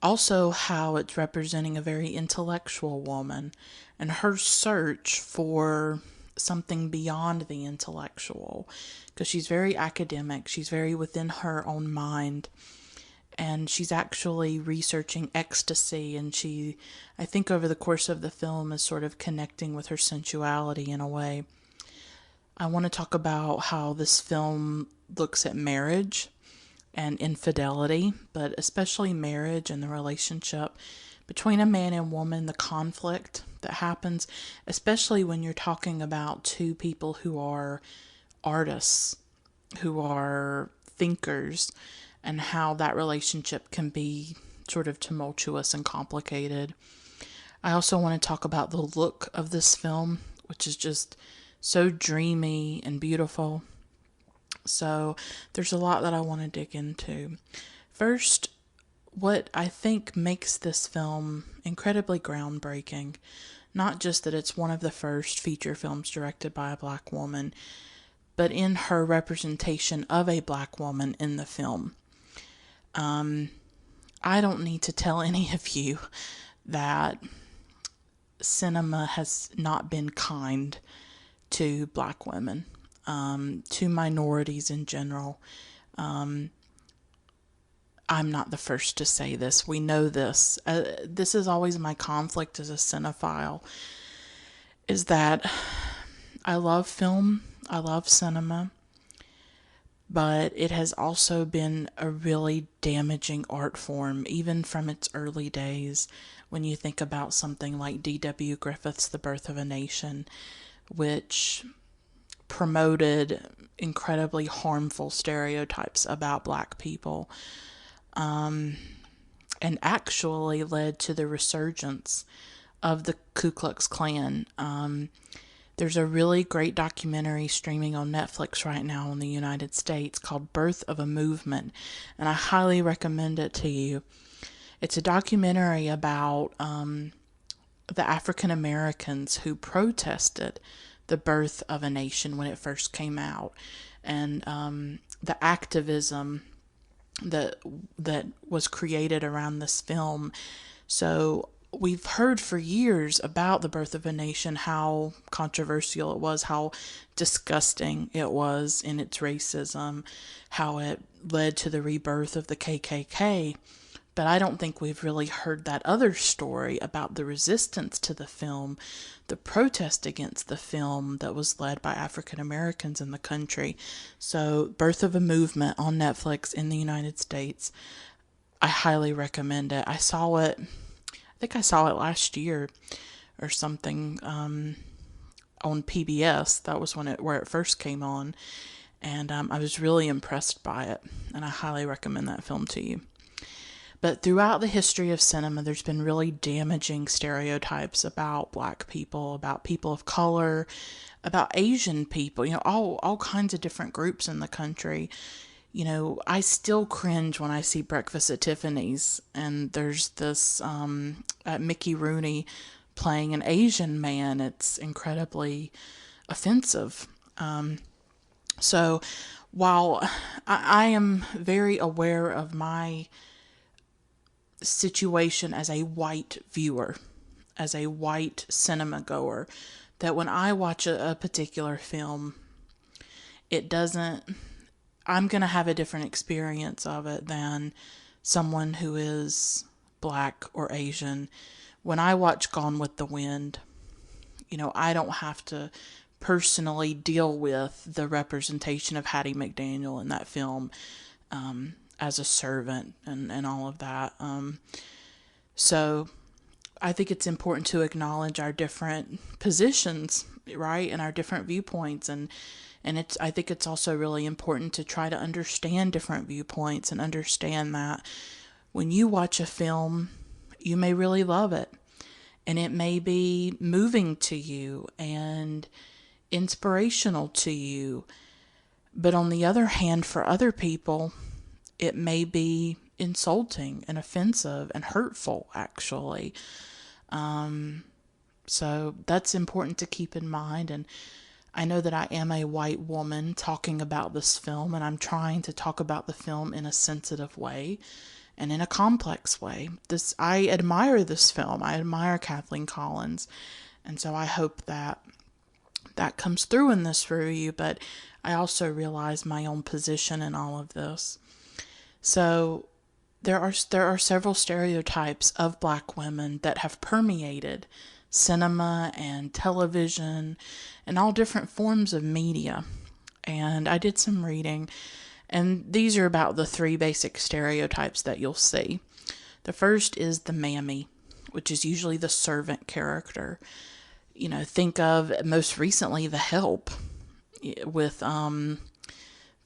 also how it's representing a very intellectual woman and her search for something beyond the intellectual, because she's very academic, she's very within her own mind, and she's actually researching ecstasy, and she, I think over the course of the film, is sort of connecting with her sensuality in a way. I want to talk about how this film looks at marriage and infidelity, but especially marriage and the relationship between a man and woman, the conflict that happens, especially when you're talking about two people who are artists, who are thinkers, and how that relationship can be sort of tumultuous and complicated. I also want to talk about the look of this film, which is just so dreamy and beautiful. So there's a lot that I want to dig into. First, what I think makes this film incredibly groundbreaking, not just that it's one of the first feature films directed by a Black woman, but in her representation of a Black woman in the film. I don't need to tell any of you that cinema has not been kind to Black women. To minorities in general. I'm not the first to say this. We know this. This is always my conflict as a cinephile, is that I love film, I love cinema, but it has also been a really damaging art form, even from its early days, when you think about something like D.W. Griffith's The Birth of a Nation, which promoted incredibly harmful stereotypes about Black people, and actually led to the resurgence of the Ku Klux Klan. There's a really great documentary streaming on Netflix right now in the United States called Birth of a Movement, and I highly recommend it to you. It's a documentary about the African Americans who protested the Birth of a Nation when it first came out, and the activism that was created around this film. So we've heard for years about the Birth of a Nation, how controversial it was, how disgusting it was in its racism, how it led to the rebirth of the KKK. But I don't think we've really heard that other story about the resistance to the film, the protest against the film that was led by African Americans in the country. So, Birth of a Movement on Netflix in the United States. I highly recommend it. I think I saw it last year or something on PBS. That was where it first came on. And I was really impressed by it. And I highly recommend that film to you. But throughout the history of cinema, there's been really damaging stereotypes about Black people, about people of color, about Asian people, all kinds of different groups in the country. I still cringe when I see Breakfast at Tiffany's, and there's this Mickey Rooney playing an Asian man. It's incredibly offensive. So while I am very aware of my situation as a white viewer as a white cinema goer, that when I watch a particular film, it doesn't, I'm going to have a different experience of it than someone who is black or Asian. When I watch Gone with the Wind, I don't have to personally deal with the representation of Hattie McDaniel in that film as a servant and all of that. So I think it's important to acknowledge our different positions, right, and our different viewpoints, and I think it's also really important to try to understand different viewpoints and understand that when you watch a film, you may really love it, and it may be moving to you and inspirational to you, but on the other hand, for other people, it may be insulting and offensive and hurtful, actually. So that's important to keep in mind. And I know that I am a white woman talking about this film, and I'm trying to talk about the film in a sensitive way and in a complex way. I admire this film. I admire Kathleen Collins. And so I hope that comes through in this review, but I also realize my own position in all of this. So there are several stereotypes of black women that have permeated cinema and television and all different forms of media. And I did some reading, and these are about the 3 basic stereotypes that you'll see. The first is the mammy, which is usually the servant character. Think of most recently The Help with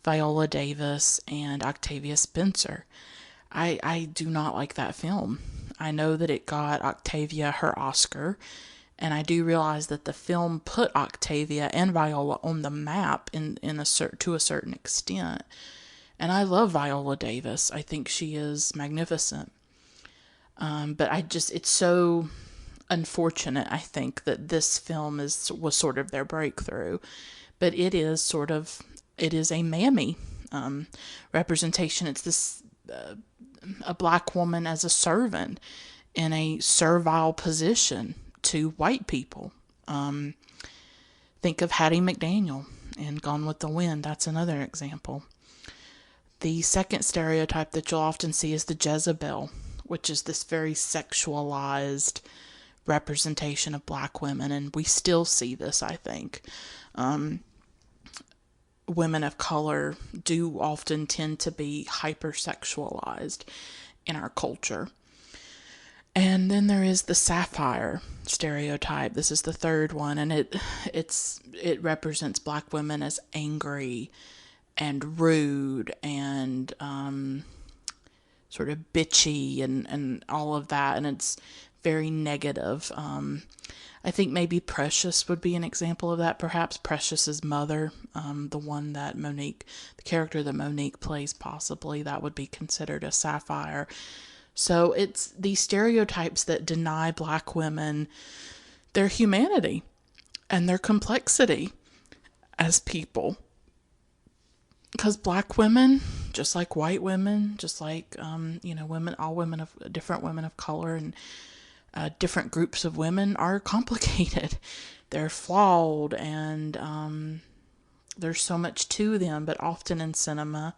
Viola Davis and Octavia Spencer. I do not like that film. I know that it got Octavia her Oscar, and I do realize that the film put Octavia and Viola on the map to a certain extent. And I love Viola Davis. I think she is magnificent. But it's so unfortunate, I think, that this film was sort of their breakthrough. But it is a mammy representation. It's this a black woman as a servant in a servile position to white people. Think of Hattie McDaniel in Gone with the Wind. That's another example. The second stereotype that you'll often see is the Jezebel, which is this very sexualized representation of black women, and we still see this, I think. Women of color do often tend to be hypersexualized in our culture. And then there is the sapphire stereotype. This is the third one, and it represents black women as angry and rude and sort of bitchy and all of that, and it's very negative. I think maybe Precious would be an example of that. Perhaps Precious's mother, the character that Monique plays, possibly, that would be considered a sapphire. So it's these stereotypes that deny black women their humanity and their complexity as people. Because black women, just like white women, just like, different women of color and different groups of women are complicated. They're flawed, and there's so much to them, but often in cinema,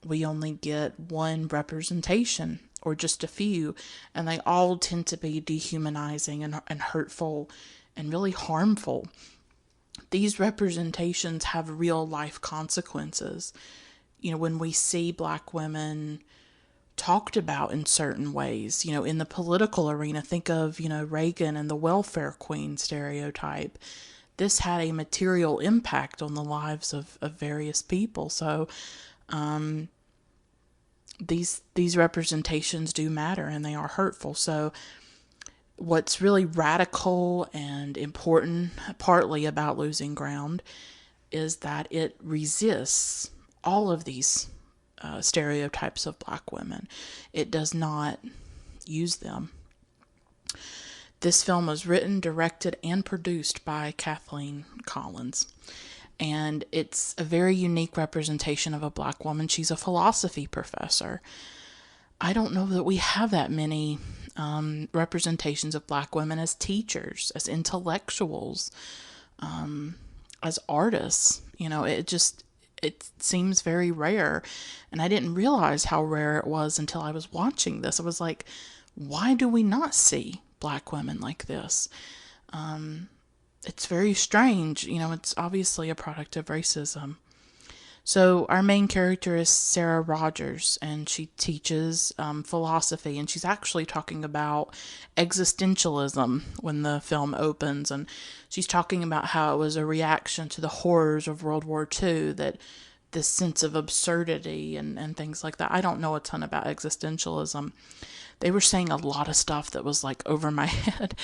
we only get one representation or just a few, and they all tend to be dehumanizing and hurtful and really harmful. These representations have real life consequences. When we see black women talked about in certain ways, in the political arena, think of, Reagan and the welfare queen stereotype. This had a material impact on the lives of various people. So, these representations do matter, and they are hurtful. So what's really radical and important, partly about Losing Ground, is that it resists all of these stereotypes of black women. It does not use them. This film was written, directed, and produced by Kathleen Collins. And it's a very unique representation of a black woman. She's a philosophy professor. I don't know that we have that many representations of black women as teachers, as intellectuals, as artists. It seems very rare. And I didn't realize how rare it was until I was watching this. I was like, why do we not see black women like this? It's very strange. It's obviously a product of racism. So our main character is Sarah Rogers, and she teaches philosophy, and she's actually talking about existentialism when the film opens, and she's talking about how it was a reaction to the horrors of World War II, that this sense of absurdity and things like that. I don't know a ton about existentialism. They were saying a lot of stuff that was like over my head.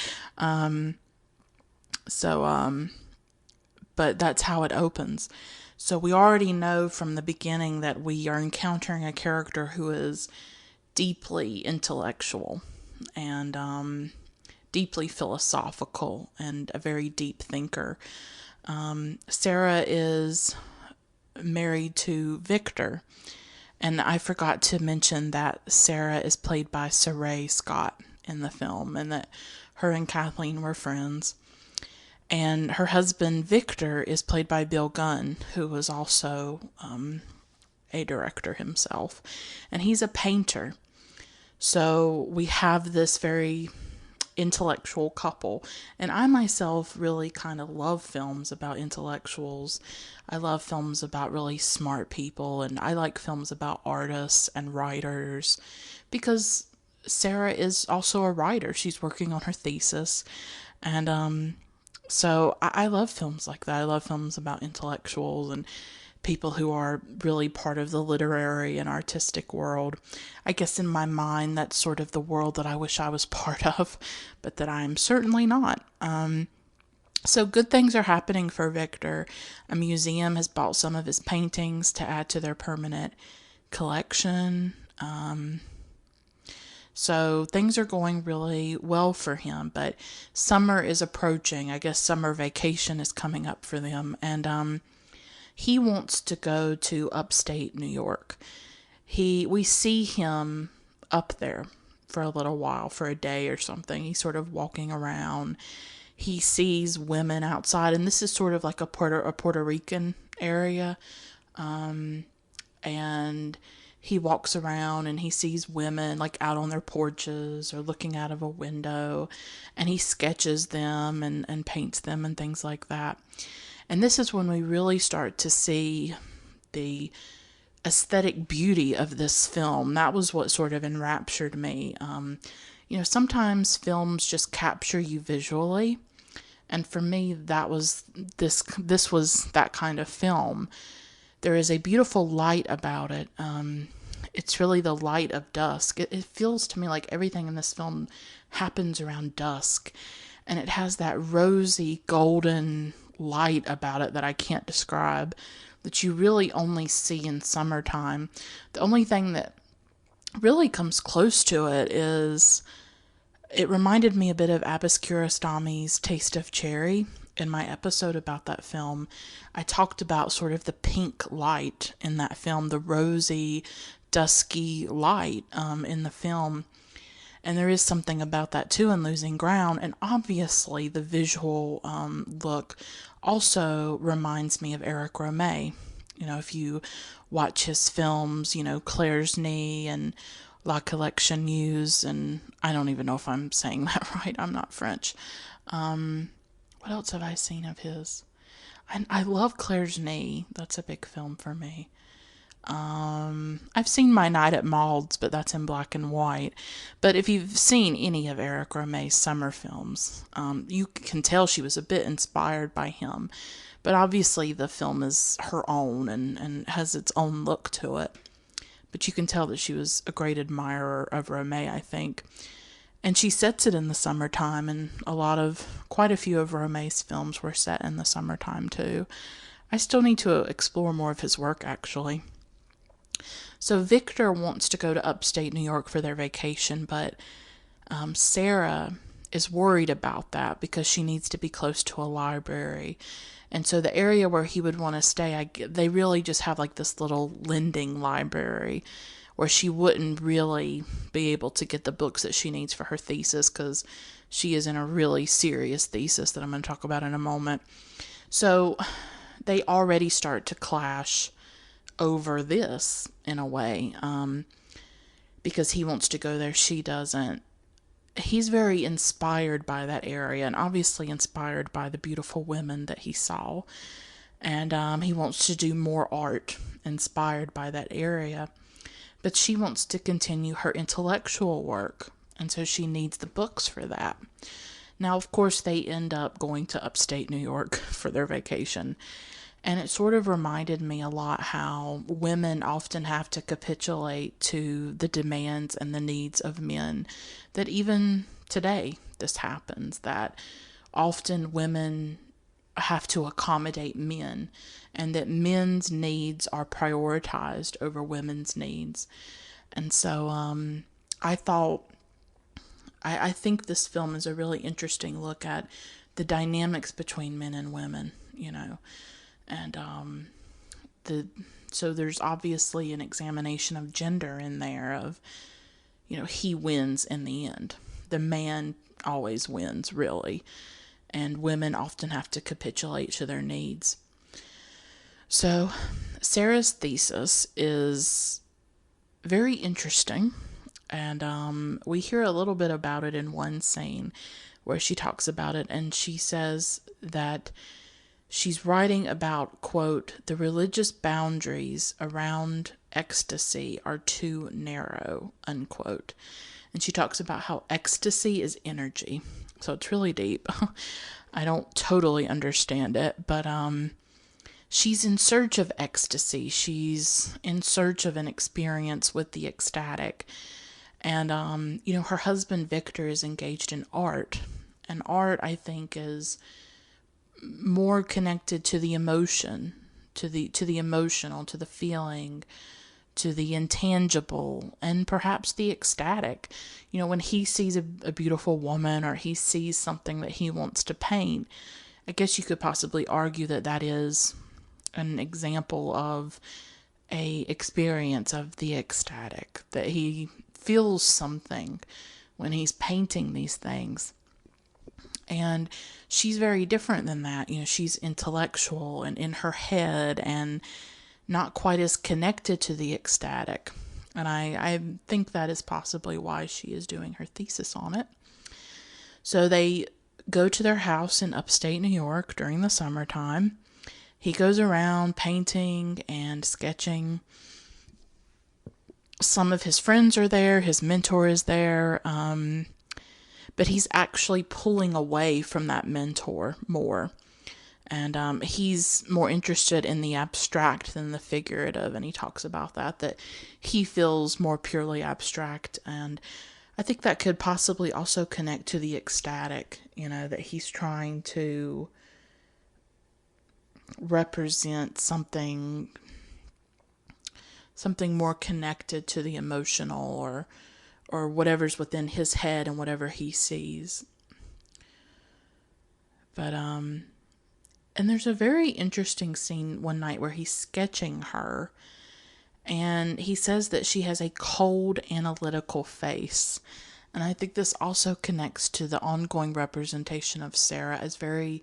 But that's how it opens. So we already know from the beginning that we are encountering a character who is deeply intellectual and deeply philosophical and a very deep thinker. Sarah is married to Victor, and I forgot to mention that Sarah is played by Saray Scott in the film, and that her and Kathleen were friends. And her husband, Victor, is played by Bill Gunn, who was also a director himself. And he's a painter. So we have this very intellectual couple. And I myself really kind of love films about intellectuals. I love films about really smart people. And I like films about artists and writers. Because Sarah is also a writer. She's working on her thesis. And so I love films like that. I love films about intellectuals and people who are really part of the literary and artistic world. I guess in my mind, that's sort of the world that I wish I was part of, but that I'm certainly not. So good things are happening for Victor. A museum has bought some of his paintings to add to their permanent collection. So things are going really well for him, but summer is approaching. I guess summer vacation is coming up for them, and he wants to go to upstate New York. We see him up there for a little while, for a day or something. He's sort of walking around. He sees women outside, and this is sort of like a Puerto Rican area, and he walks around and he sees women like out on their porches or looking out of a window, and he sketches them and paints them and things like that. And this is when we really start to see the aesthetic beauty of this film. That was what sort of enraptured me. Sometimes films just capture you visually, and for me that was this was that kind of film. There is a beautiful light about it. It's really the light of dusk. It feels to me like everything in this film happens around dusk. And it has that rosy, golden light about it that I can't describe, that you really only see in summertime. The only thing that really comes close to it is, it reminded me a bit of Abbas Kiarostami's Taste of Cherry. In my episode about that film, I talked about sort of the pink light in that film, the rosy, dusky light in the film. And there is something about that too in Losing Ground. And obviously the visual look also reminds me of Eric Rohmer. If you watch his films, Claire's Knee and La Collection News, and I don't even know if I'm saying that right. I'm not French. What else have I seen of his? I love Claire's Knee. That's a big film for me. I've seen My Night at Maud's, but that's in black and white. But if you've seen any of Eric Rohmer's summer films, you can tell she was a bit inspired by him. But obviously the film is her own and has its own look to it. But you can tell that she was a great admirer of Rohmer, I think. And she sets it in the summertime, and quite a few of Rohmer's films were set in the summertime too. I still need to explore more of his work, actually. So Victor wants to go to upstate New York for their vacation, but Sarah is worried about that because she needs to be close to a library. And so the area where he would want to stay, they really just have like this little lending library where she wouldn't really be able to get the books that she needs for her thesis, because she is in a really serious thesis that I'm going to talk about in a moment. So they already start to clash over this in a way, because he wants to go there, she doesn't. He's very inspired by that area, and obviously inspired by the beautiful women that he saw. And he wants to do more art inspired by that area. But she wants to continue her intellectual work, and so she needs the books for that. Now, of course, they end up going to upstate New York for their vacation. And it sort of reminded me a lot how women often have to capitulate to the demands and the needs of men. That even today, this happens, that often women have to accommodate men, and that men's needs are prioritized over women's needs. And so I think this film is a really interesting look at the dynamics between men and women, and so there's obviously an examination of gender in there of, he wins in the end. The man always wins, really, and women often have to capitulate to their needs. So Sarah's thesis is very interesting, and we hear a little bit about it in one scene where she talks about it, and she says that she's writing about, quote, the religious boundaries around ecstasy are too narrow, unquote. And she talks about how ecstasy is energy. So it's really deep. I don't totally understand it, but she's in search of ecstasy. She's in search of an experience with the ecstatic. And, her husband Victor is engaged in art. And art, I think, is more connected to the emotion, to the emotional, to the feeling, to the intangible, and perhaps the ecstatic. When he sees a beautiful woman, or he sees something that he wants to paint, I guess you could possibly argue that that is an example of a experience of the ecstatic, that he feels something when he's painting these things. And she's very different than that. She's intellectual and in her head and not quite as connected to the ecstatic. And I think that is possibly why she is doing her thesis on it. So they go to their house in upstate New York during the summertime. He goes around painting and sketching. Some of his friends are there. His mentor is there. But he's actually pulling away from that mentor more. And he's more interested in the abstract than the figurative. And he talks about that he feels more purely abstract. And I think that could possibly also connect to the ecstatic, that he's trying to represent something more connected to the emotional, or whatever's within his head and whatever he sees. But, and there's a very interesting scene one night where he's sketching her, and he says that she has a cold, analytical face. And I think this also connects to the ongoing representation of Sarah as very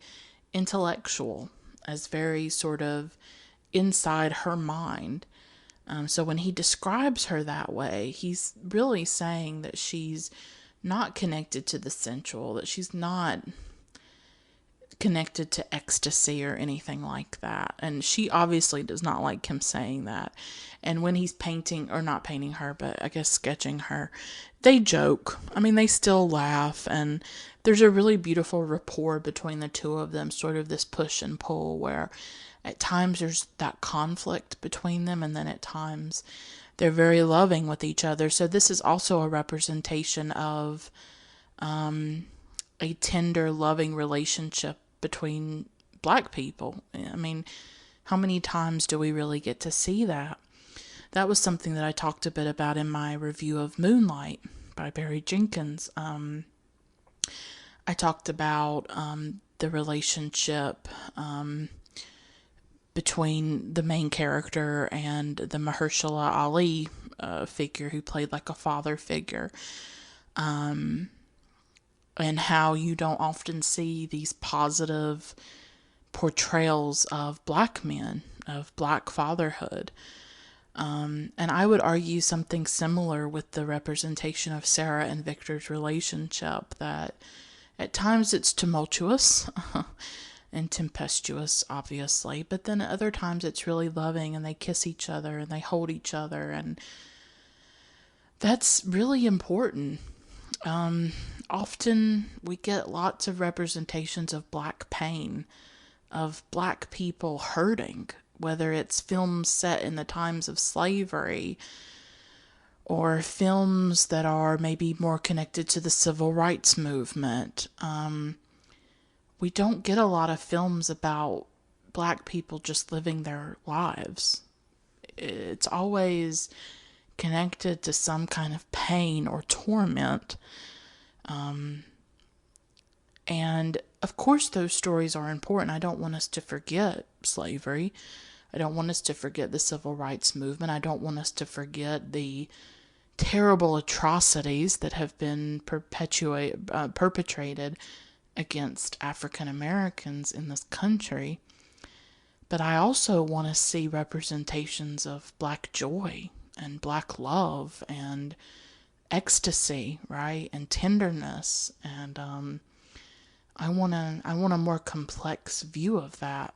intellectual, as very sort of inside her mind. So when he describes her that way, he's really saying that she's not connected to the sensual, that she's not connected to ecstasy or anything like that. And she obviously does not like him saying that. And when he's painting, or not painting her, but I guess sketching her, they joke. I mean, they still laugh, and there's a really beautiful rapport between the two of them, sort of this push and pull, where at times there's that conflict between them, and then at times they're very loving with each other. So this is also a representation of a tender, loving relationship between Black people. I mean, how many times do we really get to see that? That was something that I talked a bit about in my review of Moonlight by Barry Jenkins. I talked about the relationship between the main character and the Mahershala Ali figure who played like a father figure, and how you don't often see these positive portrayals of black men, of black fatherhood. And I would argue something similar with the representation of Sarah and Victor's relationship, that at times it's tumultuous and tempestuous, obviously, but then at other times it's really loving and they kiss each other and they hold each other, and that's really important. Often we get lots of representations of black pain, of black people hurting, whether it's films set in the times of slavery or films that are maybe more connected to the civil rights movement. We don't get a lot of films about black people just living their lives. It's always connected to some kind of pain or torment. And of course, those stories are important. I don't want us to forget slavery. I don't want us to forget the civil rights movement. I don't want us to forget the terrible atrocities that have been perpetrated against African Americans in this country. But I also want to see representations of black joy and black love and ecstasy, right? And tenderness. And I want a more complex view of that.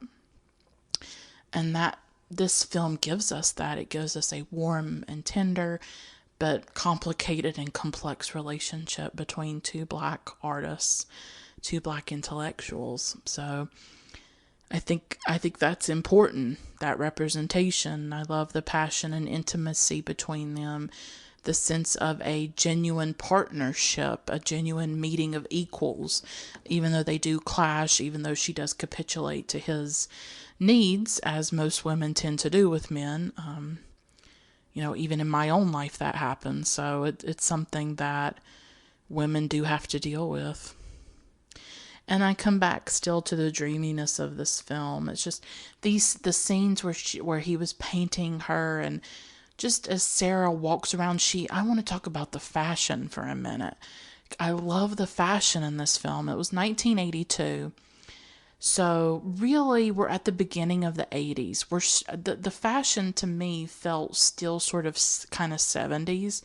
And that this film gives us that. It gives us a warm and tender but complicated and complex relationship between two black artists, two black intellectuals. So I think that's important, that representation. I love the passion and intimacy between them, the sense of a genuine partnership, a genuine meeting of equals, even though they do clash, even though she does capitulate to his needs, as most women tend to do with men. Even in my own life that happens. So it's something that women do have to deal with. And I come back still to the dreaminess of this film. It's just the scenes where he was painting her, and just as Sarah walks around, I want to talk about the fashion for a minute. I love the fashion in this film. It was 1982. So really, we're at the beginning of the 80s. The fashion to me felt still sort of kind of 70s,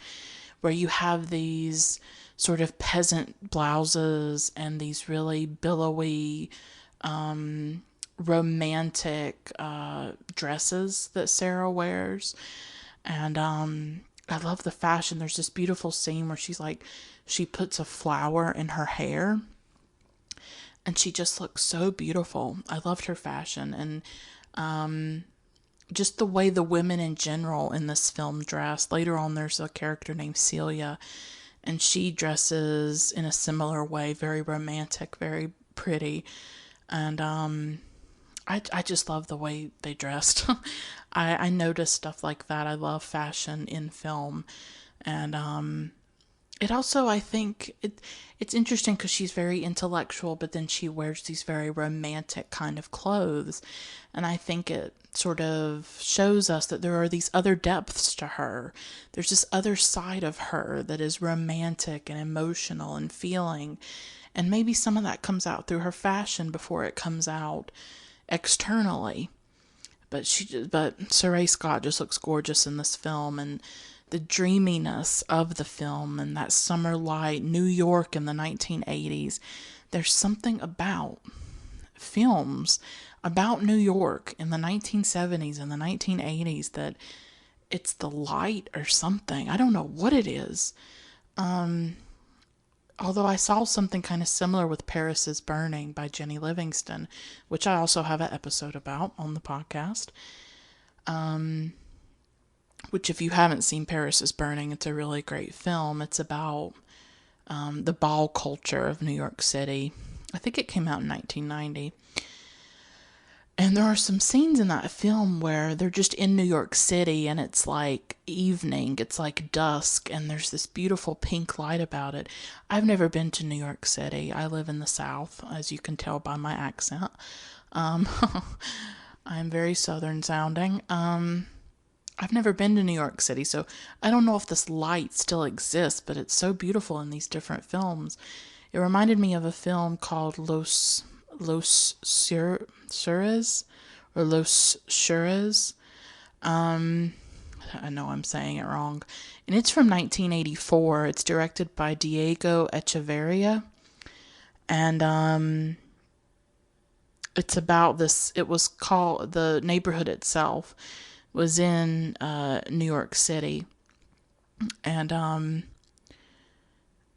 where you have these sort of peasant blouses and these really billowy, romantic dresses that Sarah wears. And I love the fashion. There's this beautiful scene where she puts a flower in her hair, and she just looks so beautiful. I loved her fashion. And just the way the women in general in this film dress. Later on, there's a character named Celia, and she dresses in a similar way, very romantic, very pretty. And I just love the way they dressed. I noticed stuff like that. I love fashion in film. And it also, I think, it's interesting because she's very intellectual, but then she wears these very romantic kind of clothes. And I think it sort of shows us that there are these other depths to her. There's this other side of her that is romantic and emotional and feeling. And maybe some of that comes out through her fashion before it comes out externally. But Saray Scott just looks gorgeous in this film, and the dreaminess of the film and that summer light, New York in the 1980s. There's something about films about New York in the 1970s and the 1980s that it's the light or something. I don't know what it is. Although I saw something kind of similar with Paris is Burning by Jenny Livingston, which I also have an episode about on the podcast. Which, if you haven't seen Paris is Burning, it's a really great film. It's about the ball culture of New York City. I think it came out in 1990. And there are some scenes in that film where they're just in New York City and it's like evening, it's like dusk, and there's this beautiful pink light about it. I've never been to New York City. I live in the South, as you can tell by my accent. Um, I'm very southern sounding. I've never been to New York City, so I don't know if this light still exists, but it's so beautiful in these different films. It reminded me of a film called Sures or Los Sures. I know I'm saying it wrong. And it's from 1984. It's directed by Diego Echeverria. And it's about this. It was called, the neighborhood itself was in New York City. And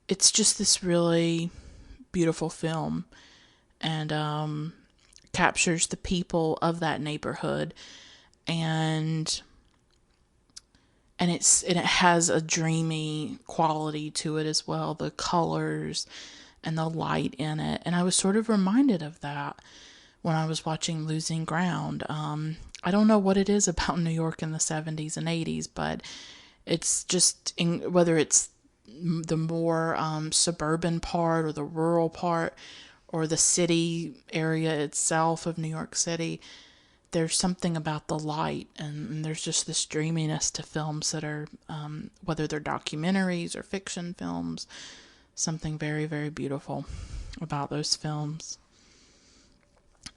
it's just this really beautiful film. And captures the people of that neighborhood, and it has a dreamy quality to it as well, the colors and the light in it. And I was sort of reminded of that when I was watching Losing Ground. I don't know what it is about New York in the 70s and 80s, but it's just whether it's the more suburban part or the rural part or the city area itself of New York City, there's something about the light, and there's just this dreaminess to films that are, whether they're documentaries or fiction films, something very, very beautiful about those films.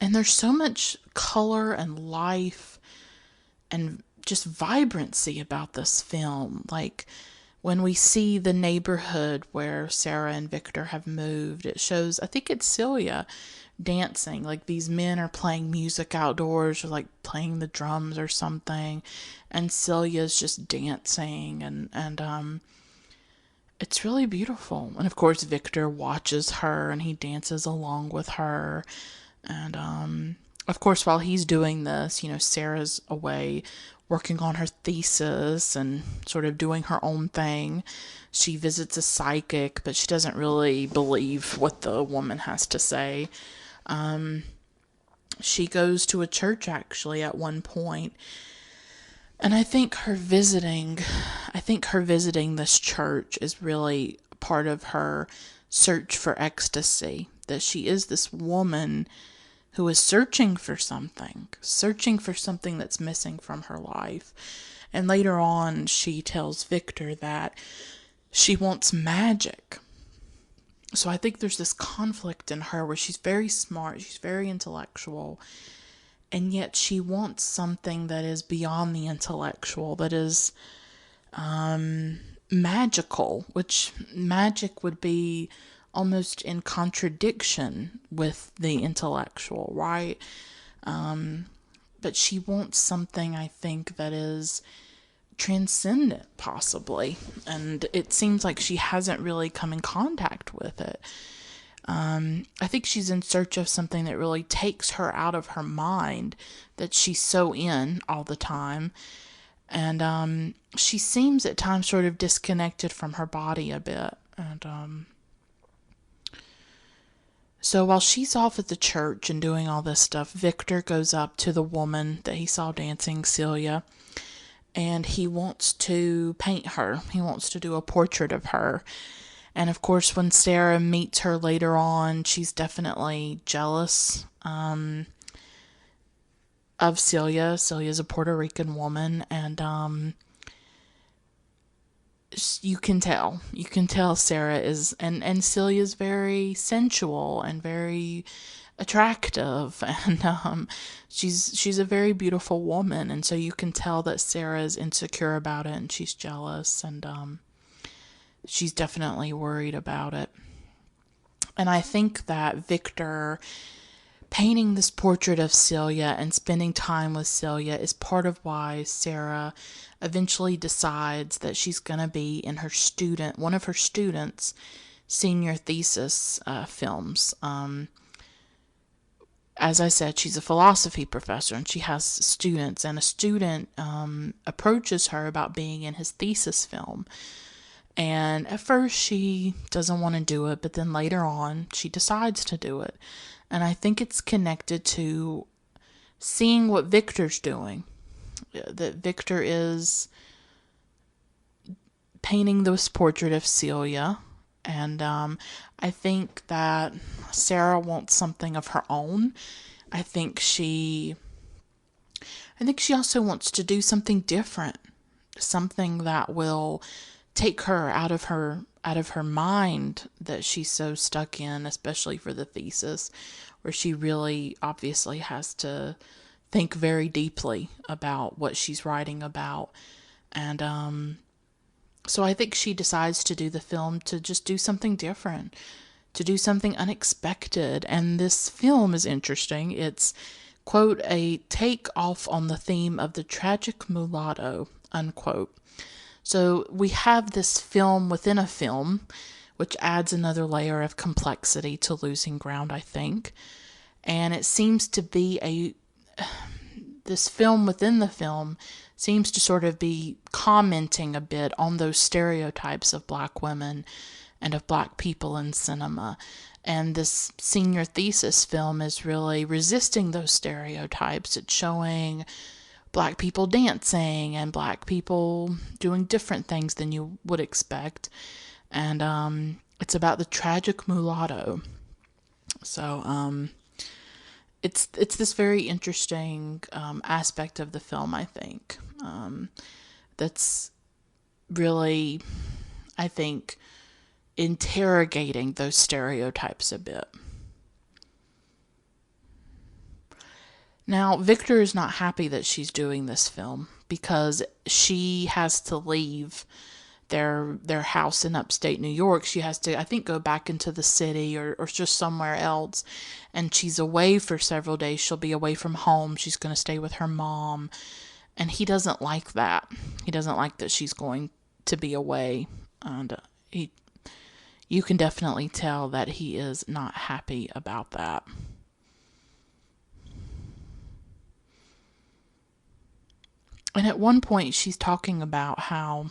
And there's so much color and life and just vibrancy about this film. Like, when we see the neighborhood where Sarah and Victor have moved, it shows, I think it's Celia, dancing. Like, these men are playing music outdoors, or like playing the drums or something, and Celia's just dancing, and it's really beautiful. And of course Victor watches her and he dances along with her. And of course, while he's doing this, Sarah's away working on her thesis and sort of doing her own thing. She visits a psychic, but she doesn't really believe what the woman has to say. She goes to a church actually at one point, and I think her visiting this church is really part of her search for ecstasy. That she is this woman who is searching for something that's missing from her life. And later on, she tells Victor that she wants magic. So I think there's this conflict in her where she's very smart, she's very intellectual, and yet she wants something that is beyond the intellectual, that is magical, which magic would be almost in contradiction with the intellectual, right? But she wants something, I think, that is transcendent, possibly. And it seems like she hasn't really come in contact with it. I think she's in search of something that really takes her out of her mind, that she's so in all the time. And she seems at times sort of disconnected from her body a bit. And so while she's off at the church and doing all this stuff, Victor goes up to the woman that he saw dancing, Celia, and he wants to paint her. He wants to do a portrait of her. And of course, when Sarah meets her later on, she's definitely jealous of Celia. Celia's a Puerto Rican woman, and you can tell Sarah is, and Celia's very sensual and very attractive, and she's a very beautiful woman, and so you can tell that Sarah is insecure about it, and she's jealous, and she's definitely worried about it. And I think that Victor painting this portrait of Celia and spending time with Celia is part of why Sarah eventually decides that she's going to be in one of her students' senior thesis films. As I said, she's a philosophy professor and she has students, and a student approaches her about being in his thesis film. And at first she doesn't want to do it, but then later on she decides to do it. And I think it's connected to seeing what Victor's doing. That Victor is painting this portrait of Celia, and I think that Sarah wants something of her own. I think she also wants to do something different, something that will take her out of her mind that she's so stuck in, especially for the thesis, where she really obviously has to think very deeply about what she's writing about. And so I think she decides to do the film to just do something different, to do something unexpected. And this film is interesting. It's, quote, a take off on the theme of the tragic mulatto, unquote. So we have this film within a film, which adds another layer of complexity to Losing Ground, I think. And it seems to be this film within the film seems to sort of be commenting a bit on those stereotypes of black women and of black people in cinema. And this senior thesis film is really resisting those stereotypes. It's showing black people dancing and black people doing different things than you would expect. And it's about the tragic mulatto. So it's this very interesting aspect of the film, I think, that's really, I think, interrogating those stereotypes a bit. Now, Victor is not happy that she's doing this film because she has to leave their house in upstate New York. She has to, I think, go back into the city or just somewhere else. And she's away for several days. She'll be away from home. She's going to stay with her mom. And he doesn't like that. He doesn't like that she's going to be away. And you can definitely tell that he is not happy about that. And at one point, she's talking about how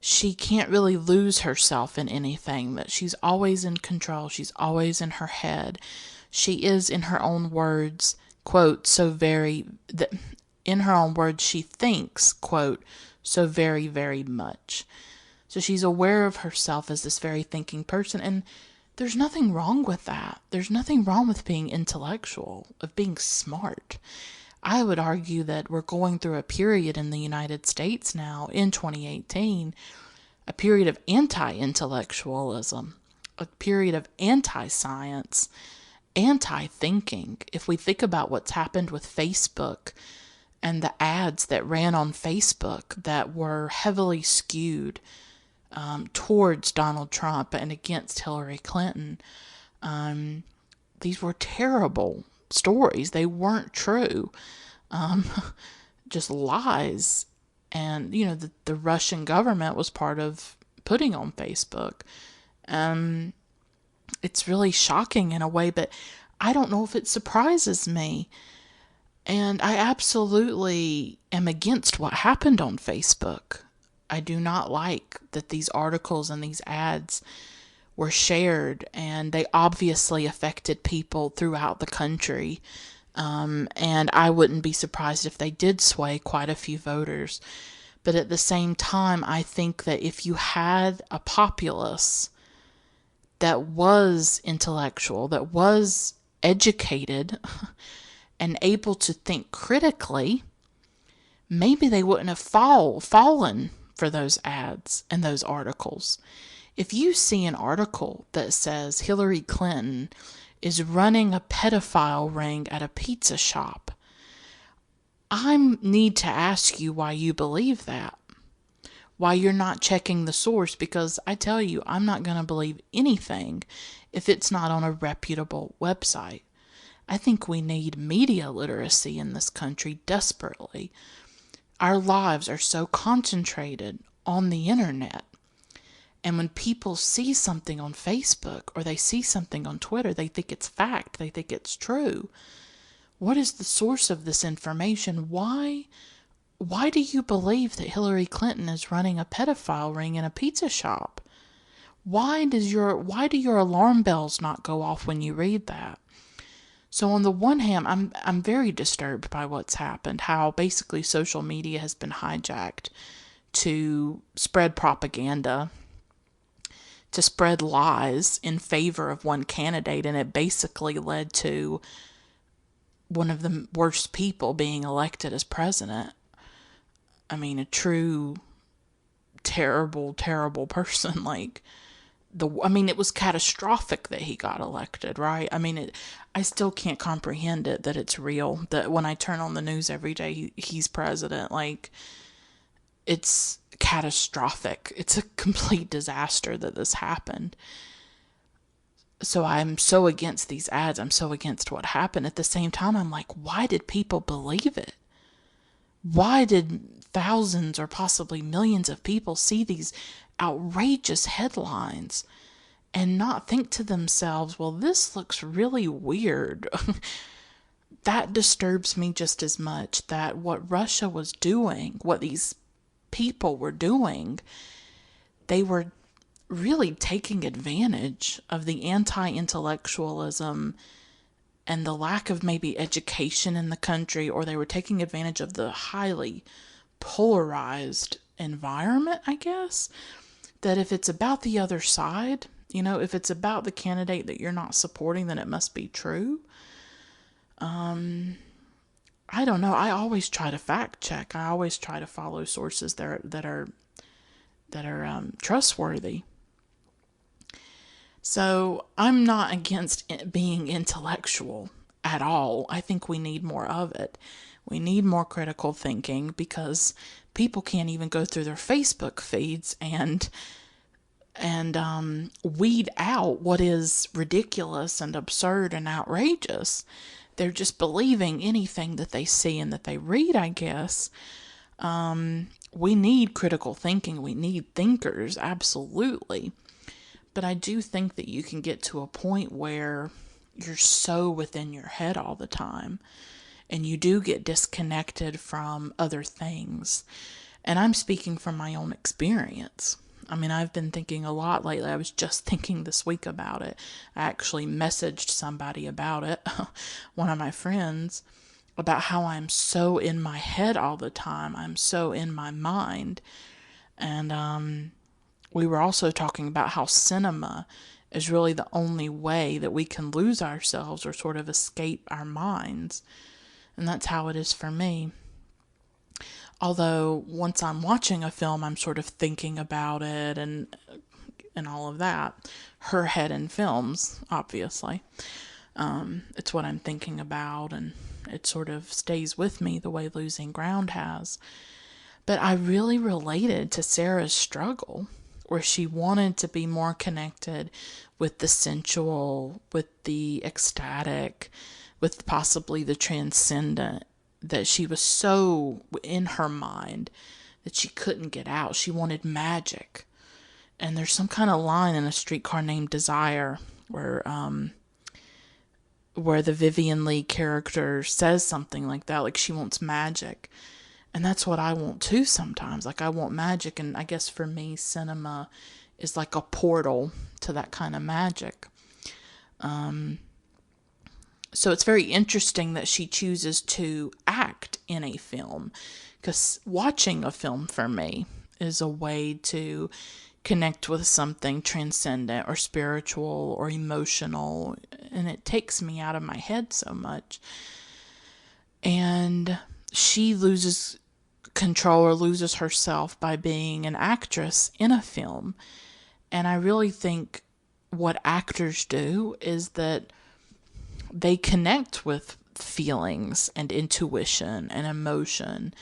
she can't really lose herself in anything, that she's always in control, she's always in her head. She is, in her own words, quote, in her own words, she thinks, quote, so very, very much. So she's aware of herself as this very thinking person, and there's nothing wrong with that. There's nothing wrong with being intellectual, of being smart. I would argue that we're going through a period in the United States now, in 2018, a period of anti-intellectualism, a period of anti-science, anti-thinking. If we think about what's happened with Facebook and the ads that ran on Facebook that were heavily skewed towards Donald Trump and against Hillary Clinton, these were terrible stories. They weren't true. Just lies. And, the Russian government was part of putting on Facebook. It's really shocking in a way, but I don't know if it surprises me. And I absolutely am against what happened on Facebook. I do not like that these articles and these ads were shared, and they obviously affected people throughout the country. And I wouldn't be surprised if they did sway quite a few voters. But at the same time, I think that if you had a populace that was intellectual, that was educated, and able to think critically, maybe they wouldn't have fallen for those ads and those articles. If you see an article that says Hillary Clinton is running a pedophile ring at a pizza shop, I need to ask you why you believe that. Why you're not checking the source, because I tell you, I'm not going to believe anything if it's not on a reputable website. I think we need media literacy in this country desperately. Our lives are so concentrated on the internet. And when people see something on Facebook or they see something on Twitter, they think it's fact. They think it's true. What is the source of this information? Why do you believe that Hillary Clinton is running a pedophile ring in a pizza shop? Why do your alarm bells not go off when you read that? So on the one hand, I'm very disturbed by what's happened, how basically social media has been hijacked to spread propaganda, to spread lies in favor of one candidate, and it basically led to one of the worst people being elected as president. I mean, a true terrible, terrible person. It was catastrophic that he got elected, right? I still can't comprehend it, that it's real, that when I turn on the news every day, he's president. It's catastrophic. It's a complete disaster that this happened. So I'm so against these ads. I'm so against what happened. At the same time, I'm like, why did people believe it? Why did thousands or possibly millions of people see these outrageous headlines and not think to themselves, well, this looks really weird? That disturbs me just as much, that what Russia was doing, what these people were doing, they were really taking advantage of the anti-intellectualism and the lack of maybe education in the country, or they were taking advantage of the highly polarized environment, I guess, that if it's about the other side, if it's about the candidate that you're not supporting, then it must be true. I don't know. I always try to fact check. I always try to follow sources that are trustworthy. So I'm not against it being intellectual at all. I think we need more of it. We need more critical thinking, because people can't even go through their Facebook feeds and weed out what is ridiculous and absurd and outrageous. They're just believing anything that they see and that they read, I guess. We need critical thinking. We need thinkers, absolutely. But I do think that you can get to a point where you're so within your head all the time, and you do get disconnected from other things. And I'm speaking from my own experience. I've been thinking a lot lately. I was just thinking this week about it. I actually messaged somebody about it, one of my friends, about how I'm so in my head all the time. I'm so in my mind. And we were also talking about how cinema is really the only way that we can lose ourselves or sort of escape our minds. And that's how it is for me. Although once I'm watching a film, I'm sort of thinking about it and all of that. Her head in films, obviously. It's what I'm thinking about, and it sort of stays with me the way Losing Ground has. But I really related to Sarah's struggle, where she wanted to be more connected with the sensual, with the ecstatic, with possibly the transcendent, that she was so in her mind that she couldn't get out. She wanted magic. And there's some kind of line in A Streetcar Named Desire where the Vivian Leigh character says something like that, like she wants magic. And that's what I want too sometimes. Like, I want magic, and I guess for me, cinema is like a portal to that kind of magic. So it's very interesting that she chooses to act in a film, because watching a film for me is a way to connect with something transcendent or spiritual or emotional, and it takes me out of my head so much. And she loses control or loses herself by being an actress in a film. And I really think what actors do is that they connect with feelings and intuition and emotion.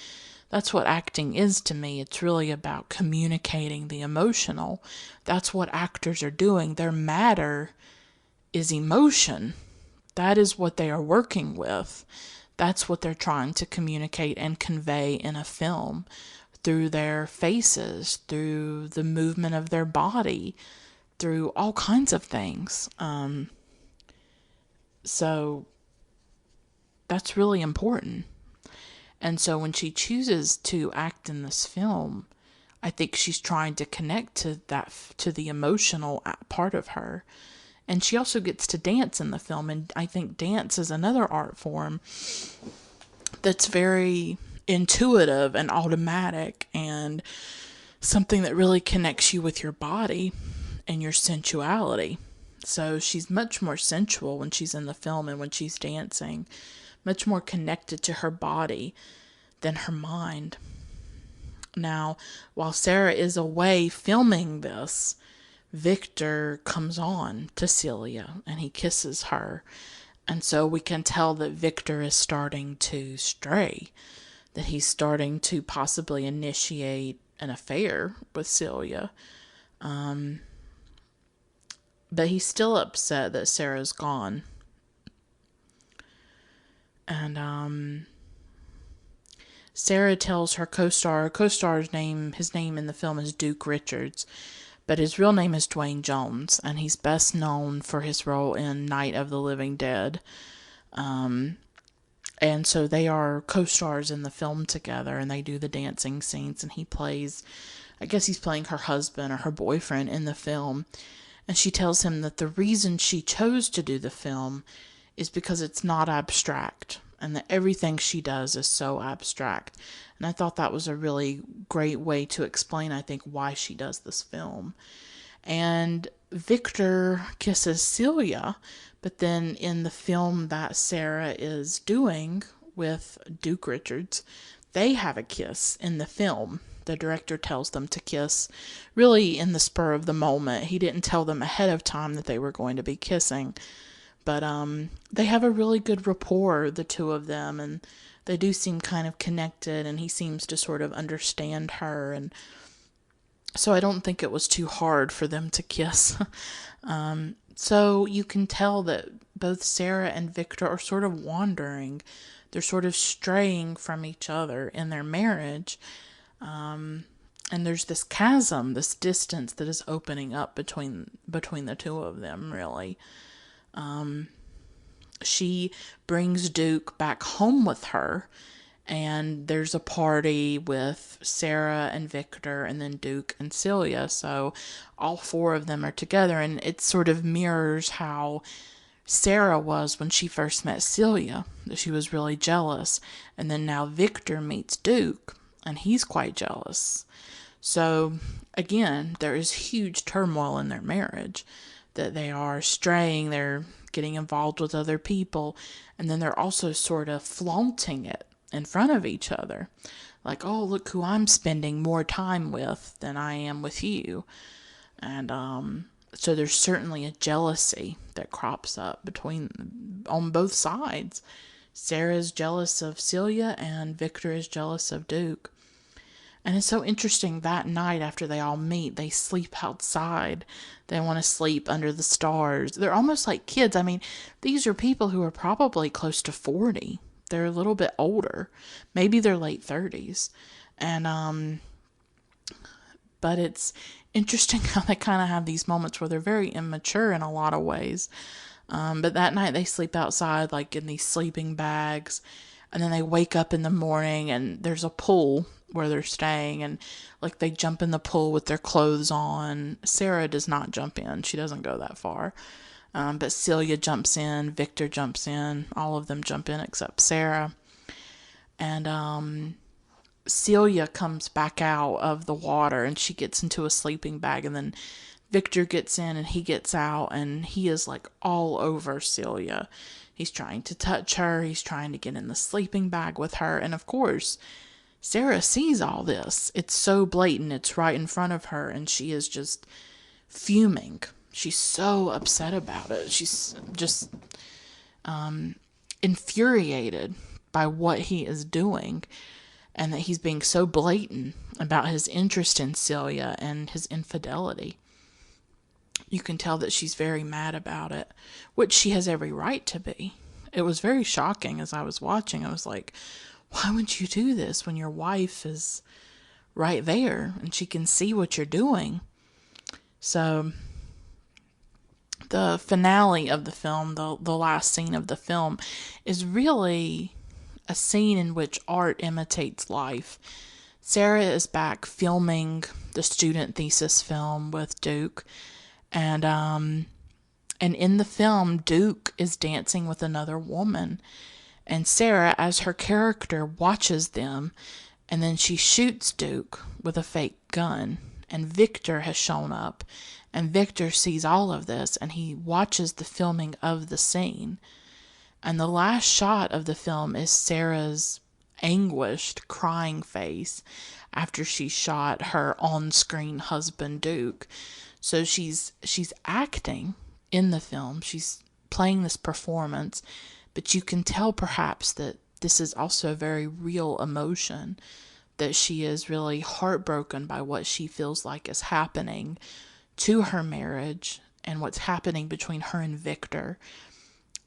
That's what acting is to me. It's really about communicating the emotional. That's what actors are doing. Their matter is emotion. That is what they are working with. That's what they're trying to communicate and convey in a film through their faces, through the movement of their body, through all kinds of things. So that's really important. And so when she chooses to act in this film, I think she's trying to connect to the emotional part of her And she also gets to dance in the film, and I think dance is another art form that's very intuitive and automatic and something that really connects you with your body and your sensuality. So she's much more sensual when she's in the film and when she's dancing, much more connected to her body than her mind. Now, while Sarah is away filming this, Victor comes on to Celia and he kisses her. And so we can tell that Victor is starting to stray, that he's starting to possibly initiate an affair with Celia. But he's still upset that Sarah's gone. And Sarah tells her co-star's name, his name in the film is Duke Richards, but his real name is Dwayne Jones, and he's best known for his role in Night of the Living Dead. And so they are co-stars in the film together, and they do the dancing scenes, and he plays, I guess he's playing her husband or her boyfriend in the film. And she tells him that the reason she chose to do the film is because it's not abstract, and that everything she does is so abstract. And I thought that was a really great way to explain, I think, why she does this film. And Victor kisses Celia, but then in the film that Sarah is doing with Duke Richards, they have a kiss in the film. The director tells them to kiss really in the spur of the moment. He didn't tell them ahead of time that they were going to be kissing. But they have a really good rapport, the two of them, and they do seem kind of connected, and he seems to sort of understand her, and so I don't think it was too hard for them to kiss. So you can tell that both Sarah and Victor are sort of wandering. They're sort of straying from each other in their marriage. And there's this chasm, this distance that is opening up between the two of them, really. She brings Duke back home with her, and there's a party with Sarah and Victor and then Duke and Celia, so all four of them are together, and it sort of mirrors how Sarah was when she first met Celia, that she was really jealous, and then now Victor meets Duke, and he's quite jealous. So again, there is huge turmoil in their marriage, that they are straying, they're getting involved with other people, and then they're also sort of flaunting it in front of each other. Like, oh, look who I'm spending more time with than I am with you. And so there's certainly a jealousy that crops up on both sides. Sarah's jealous of Celia and Victor is jealous of Duke. And it's so interesting, that night after they all meet, they sleep outside. They want to sleep under the stars. They're almost like kids. I mean, these are people who are probably close to 40. They're a little bit older. Maybe they're late 30s. And, but it's interesting how they kind of have these moments where they're very immature in a lot of ways. But that night they sleep outside, like in these sleeping bags. And then they wake up in the morning and there's a pool where they're staying, and like they jump in the pool with their clothes on. Sarah does not jump in. She doesn't go that far. But Celia jumps in, Victor jumps in, all of them jump in except Sarah. And Celia comes back out of the water and she gets into a sleeping bag, and then Victor gets in and he gets out, and he is like all over Celia. He's trying to touch her, he's trying to get in the sleeping bag with her, and of course Sarah sees all this. It's so blatant, it's right in front of her, and she is just fuming. She's so upset about it. She's just infuriated by what he is doing, and that he's being so blatant about his interest in Celia and his infidelity. You can tell that she's very mad about it, which she has every right to be. It was very shocking as I was watching. I was like, why would you do this when your wife is right there and she can see what you're doing? So the finale of the film, the last scene of the film, is really a scene in which art imitates life. Sarah is back filming the student thesis film with Duke, and And in the film, Duke is dancing with another woman. And Sarah, as her character, watches them, and then she shoots Duke with a fake gun. And Victor has shown up, and Victor sees all of this, and he watches the filming of the scene. And the last shot of the film is Sarah's anguished, crying face after she shot her on-screen husband, Duke. So she's acting in the film. She's playing this performance, but you can tell perhaps that this is also a very real emotion, that she is really heartbroken by what she feels like is happening to her marriage and what's happening between her and Victor.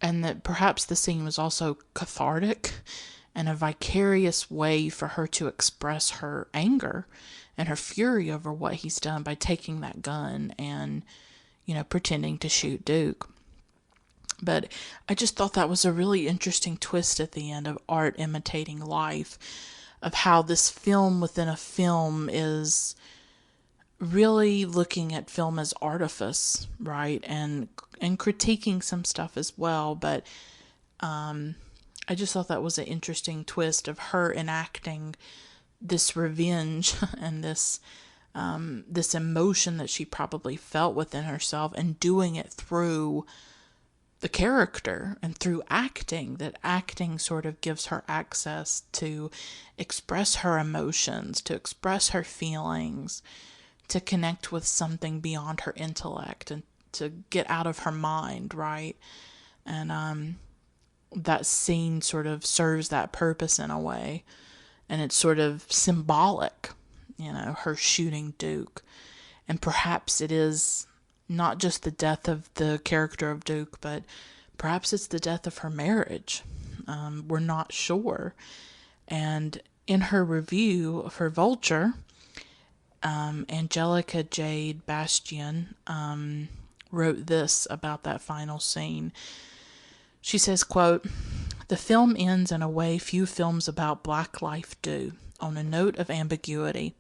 And that perhaps the scene was also cathartic and a vicarious way for her to express her anger and her fury over what he's done by taking that gun and, pretending to shoot Duke. But I just thought that was a really interesting twist at the end of art imitating life, of how this film within a film is really looking at film as artifice, right? And critiquing some stuff as well. But I just thought that was an interesting twist of her enacting this revenge and this emotion that she probably felt within herself, and doing it through the character and through acting. That acting sort of gives her access to express her emotions, to express her feelings, to connect with something beyond her intellect, and to get out of her mind, right? And that scene sort of serves that purpose in a way. And it's sort of symbolic, her shooting Duke. And perhaps it is not just the death of the character of Duke, but perhaps it's the death of her marriage. We're not sure. And in her review for Vulture, Angelica Jade Bastian wrote this about that final scene. She says, quote, "The film ends in a way few films about Black life do, on a note of ambiguity.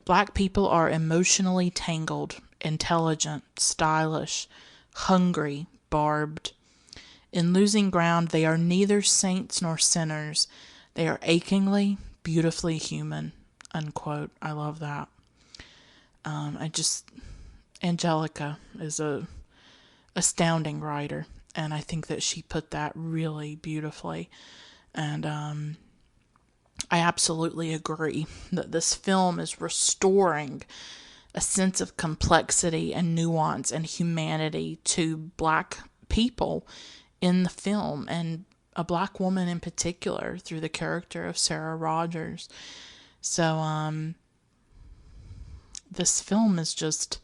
Black people are emotionally tangled, intelligent, stylish, hungry, barbed. In losing ground, they are neither saints nor sinners. They are achingly, beautifully human." Unquote. I love that. Angelica is a astounding writer, and I think that she put that really beautifully. And I absolutely agree that this film is restoring a sense of complexity and nuance and humanity to Black people in the film, and a Black woman in particular, through the character of Sarah Rogers. So this film is just,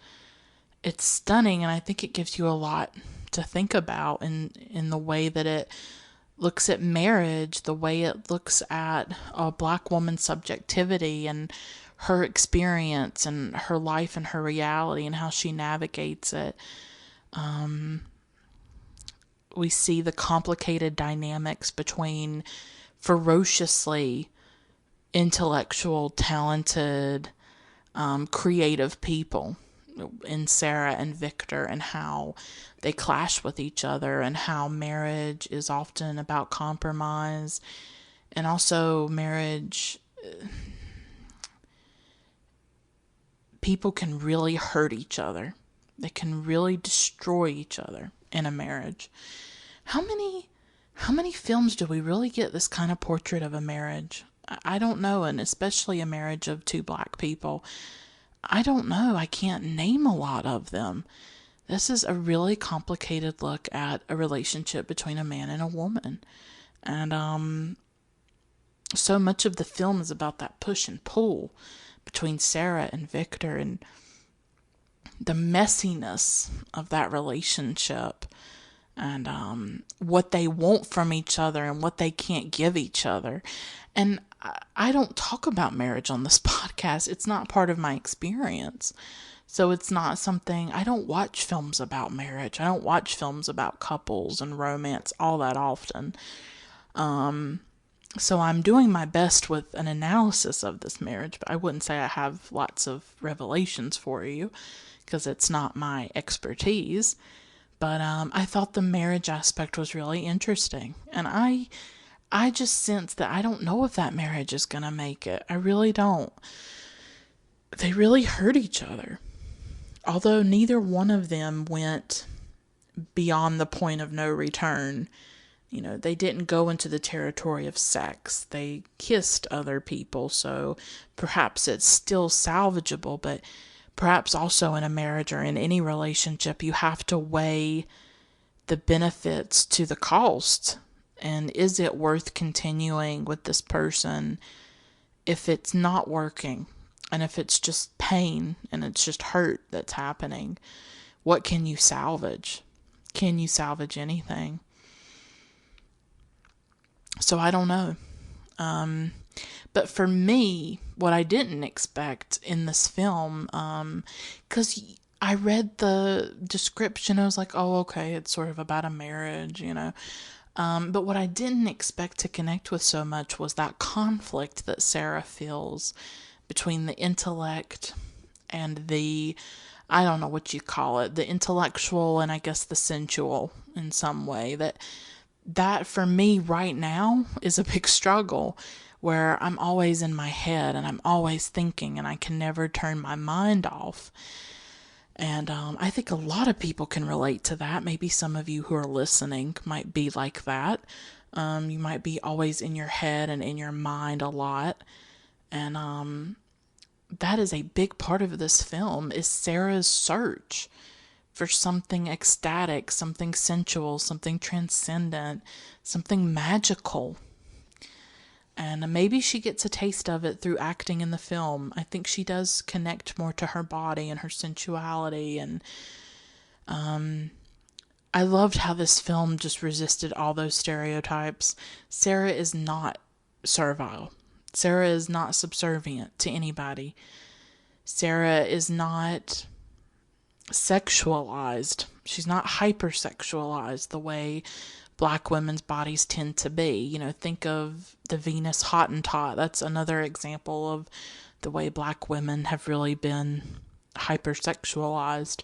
it's stunning, and I think it gives you a lot to think about in the way that it looks at marriage, the way it looks at a Black woman's subjectivity and her experience and her life and her reality and how she navigates it. We see the complicated dynamics between ferociously intellectual, talented, creative people in Sarah and Victor, and how they clash with each other, and how marriage is often about compromise, and also marriage, people can really hurt each other. They can really destroy each other in a marriage. How many films do we really get this kind of portrait of a marriage? I don't know, and especially a marriage of two Black people. I don't know. I can't name a lot of them. This is a really complicated look at a relationship between a man and a woman. And so much of the film is about that push and pull between Sarah and Victor, and the messiness of that relationship, and what they want from each other and what they can't give each other. And I don't talk about marriage on this podcast. It's not part of my experience. So it's not something, I don't watch films about marriage. I don't watch films about couples and romance all that often. So I'm doing my best with an analysis of this marriage, but I wouldn't say I have lots of revelations for you, because it's not my expertise. But I thought the marriage aspect was really interesting. And I just sense that I don't know if that marriage is going to make it. I really don't. They really hurt each other. Although neither one of them went beyond the point of no return. You know, they didn't go into the territory of sex. They kissed other people, so perhaps it's still salvageable, but perhaps also in a marriage or in any relationship, you have to weigh the benefits to the cost. And is it worth continuing with this person if it's not working? And if it's just pain and it's just hurt that's happening, what can you salvage? Can you salvage anything? So I don't know. But for me, what I didn't expect in this film, because I read the description, I was like, oh, okay, it's sort of about a marriage, you know. But what I didn't expect to connect with so much was that conflict that Sarah feels between the intellect and the, I don't know what you call it, the intellectual and I guess the sensual in some way. That for me right now is a big struggle where I'm always in my head and I'm always thinking and I can never turn my mind off. And I think a lot of people can relate to that. Maybe some of you who are listening might be like that. You might be always in your head and in your mind a lot. And that is a big part of this film is Sarah's search for something ecstatic, something sensual, something transcendent, something magical. And maybe she gets a taste of it through acting in the film. I think she does connect more to her body and her sensuality. And I loved how this film just resisted all those stereotypes. Sarah is not servile. Sarah is not subservient to anybody. Sarah is not sexualized. She's not hypersexualized the way Black women's bodies tend to be. You know, think of the Venus Hottentot. That's another example of the way Black women have really been hypersexualized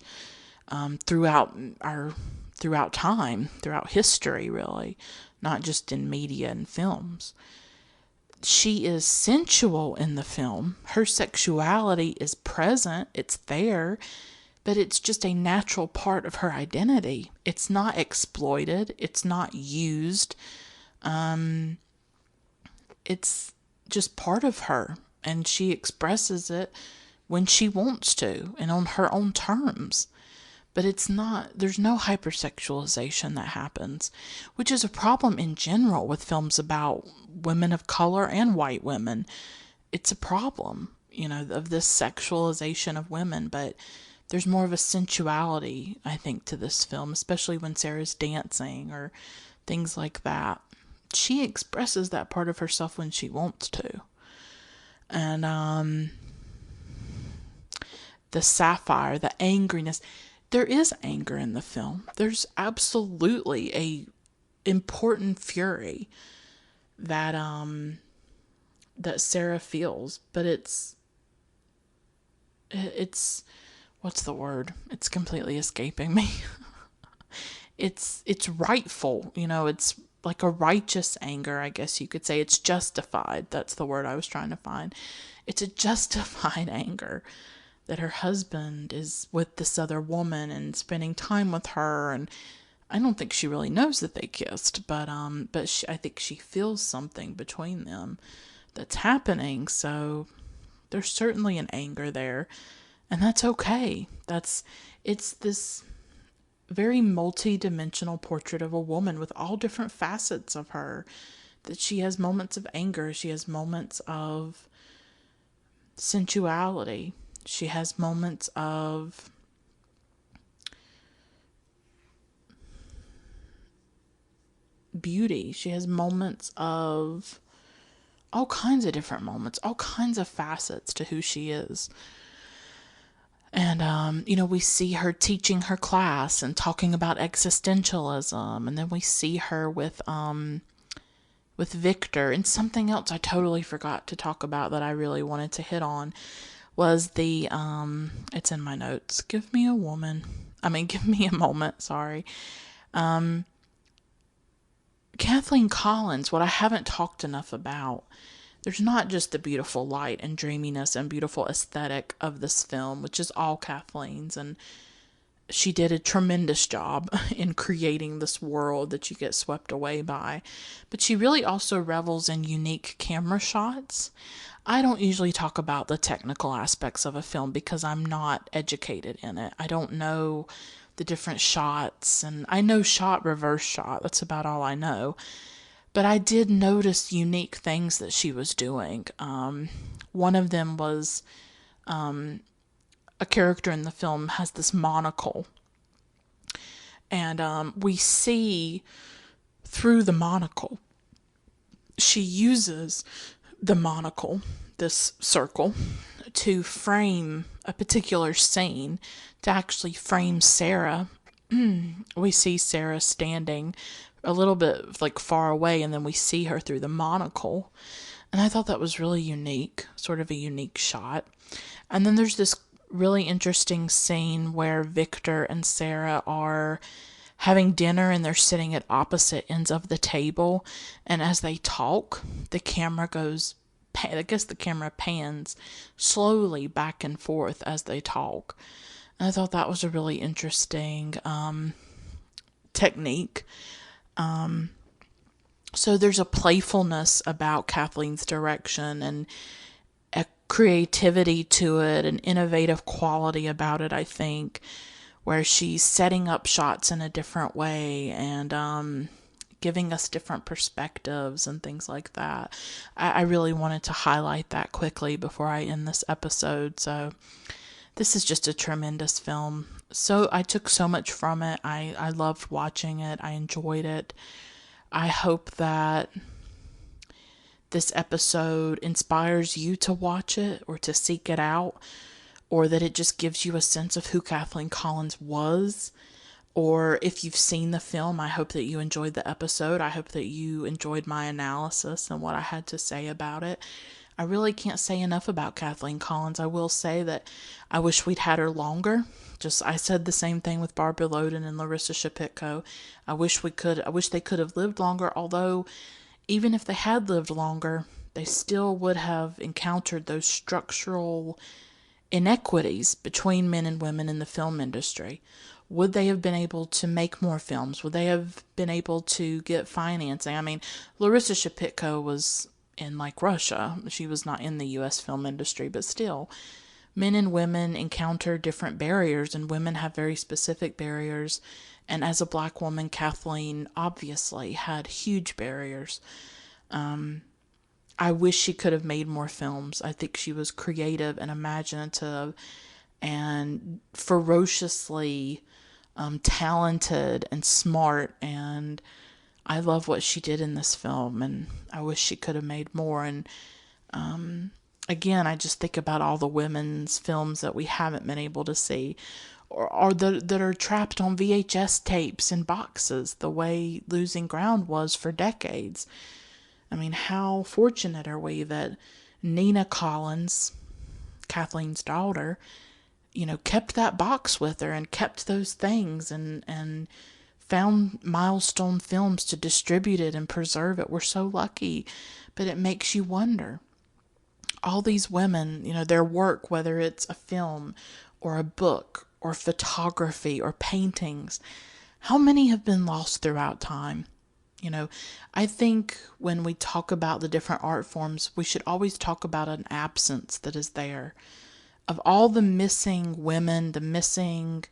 throughout time, throughout history, really, not just in media and films. She is sensual in the film. Her sexuality is present. It's there. But it's just a natural part of her identity. It's not exploited. It's not used. It's just part of her. And she expresses it when she wants to and on her own terms. But it's not, there's no hypersexualization that happens, which is a problem in general with films about women of color and white women. It's a problem, you know, of this sexualization of women, but there's more of a sensuality, I think, to this film, especially when Sarah's dancing or things like that. She expresses that part of herself when she wants to. And the sapphire, the angriness, there is anger in the film. There's absolutely a important fury that that Sarah feels, but it's what's the word? It's completely escaping me. It's rightful, you know, it's like a righteous anger, I guess you could say. It's justified. That's the word I was trying to find. It's a justified anger that her husband is with this other woman and spending time with her, and I don't think she really knows that they kissed, but I think she feels something between them that's happening. So there's certainly an anger there. And that's okay. It's this very multi-dimensional portrait of a woman with all different facets of her. That she has moments of anger. She has moments of sensuality. She has moments of beauty. She has moments of all kinds of different moments, all kinds of facets to who she is. And, you know, we see her teaching her class and talking about existentialism. And then we see her with Victor. And something else I totally forgot to talk about that I really wanted to hit on was it's in my notes. Give me a woman. Give me a moment, sorry. Kathleen Collins, what I haven't talked enough about, there's not just the beautiful light and dreaminess and beautiful aesthetic of this film, which is all Kathleen's, and she did a tremendous job in creating this world that you get swept away by. But she really also revels in unique camera shots. I don't usually talk about the technical aspects of a film because I'm not educated in it. I don't know the different shots, and I know shot, reverse shot. That's about all I know. But I did notice unique things that she was doing. One of them was a character in the film has this monocle. And we see through the monocle. She uses the monocle, this circle, to frame a particular scene, to actually frame Sarah. We see Sarah standing a little bit like far away, and then we see her through the monocle. And I thought that was really unique, sort of a unique shot. And then there's this really interesting scene where Victor and Sarah are having dinner and they're sitting at opposite ends of the table. And as they talk, the camera pans slowly back and forth as they talk. And I thought that was a really interesting technique. So there's a playfulness about Kathleen's direction and a creativity to it, an innovative quality about it, I think, where she's setting up shots in a different way and giving us different perspectives and things like that. I really wanted to highlight that quickly before I end this episode. So this is just a tremendous film. So I took so much from it. I loved watching it. I enjoyed it. I hope that this episode inspires you to watch it or to seek it out, or that it just gives you a sense of who Kathleen Collins was. Or if you've seen the film, I hope that you enjoyed the episode. I hope that you enjoyed my analysis and what I had to say about it. I really can't say enough about Kathleen Collins. I will say that I wish we'd had her longer. I said the same thing with Barbara Loden and Larissa Shepitko. I wish they could have lived longer, although even if they had lived longer, they still would have encountered those structural inequities between men and women in the film industry. Would they have been able to make more films? Would they have been able to get financing? Larissa Shepitko was in Russia. She was not in the US film industry, but still, men and women encounter different barriers, and women have very specific barriers. And as a black woman, Kathleen obviously had huge barriers. I wish she could have made more films. I think she was creative and imaginative and ferociously talented and smart, and I love what she did in this film, and I wish she could have made more. And again, I just think about all the women's films that we haven't been able to see, or that are trapped on VHS tapes and boxes, the way Losing Ground was for decades. How fortunate are we that Nina Collins, Kathleen's daughter, kept that box with her and kept those things and found Milestone Films to distribute it and preserve it. We're so lucky, but it makes you wonder. All these women, their work, whether it's a film or a book or photography or paintings, how many have been lost throughout time? I think when we talk about the different art forms, we should always talk about an absence that is there. Of all the missing women, the missing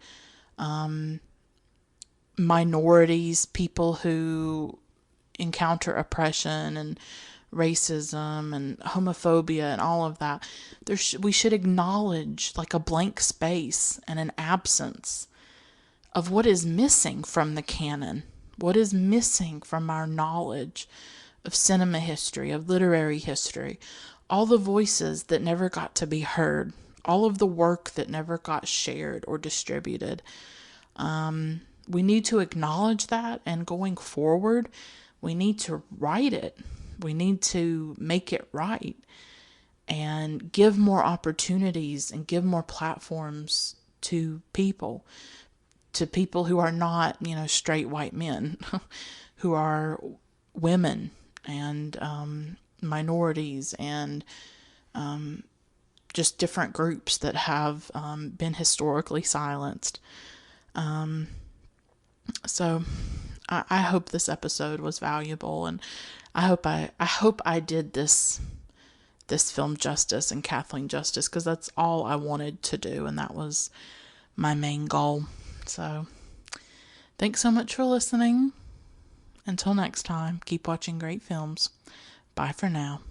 minorities, people who encounter oppression and racism and homophobia and all of that, we should acknowledge a blank space and an absence of what is missing from the canon, what is missing from our knowledge of cinema history, of literary history, all the voices that never got to be heard, all of the work that never got shared or distributed. We need to acknowledge that, and going forward, we need to write it. We need to make it right and give more opportunities and give more platforms to people. to people who are not, straight white men, who are women and minorities and just different groups that have been historically silenced. So I hope this episode was valuable, and I hope I did this film justice and Kathleen justice, because that's all I wanted to do, and that was my main goal. So thanks so much for listening. Until next time, keep watching great films. Bye for now.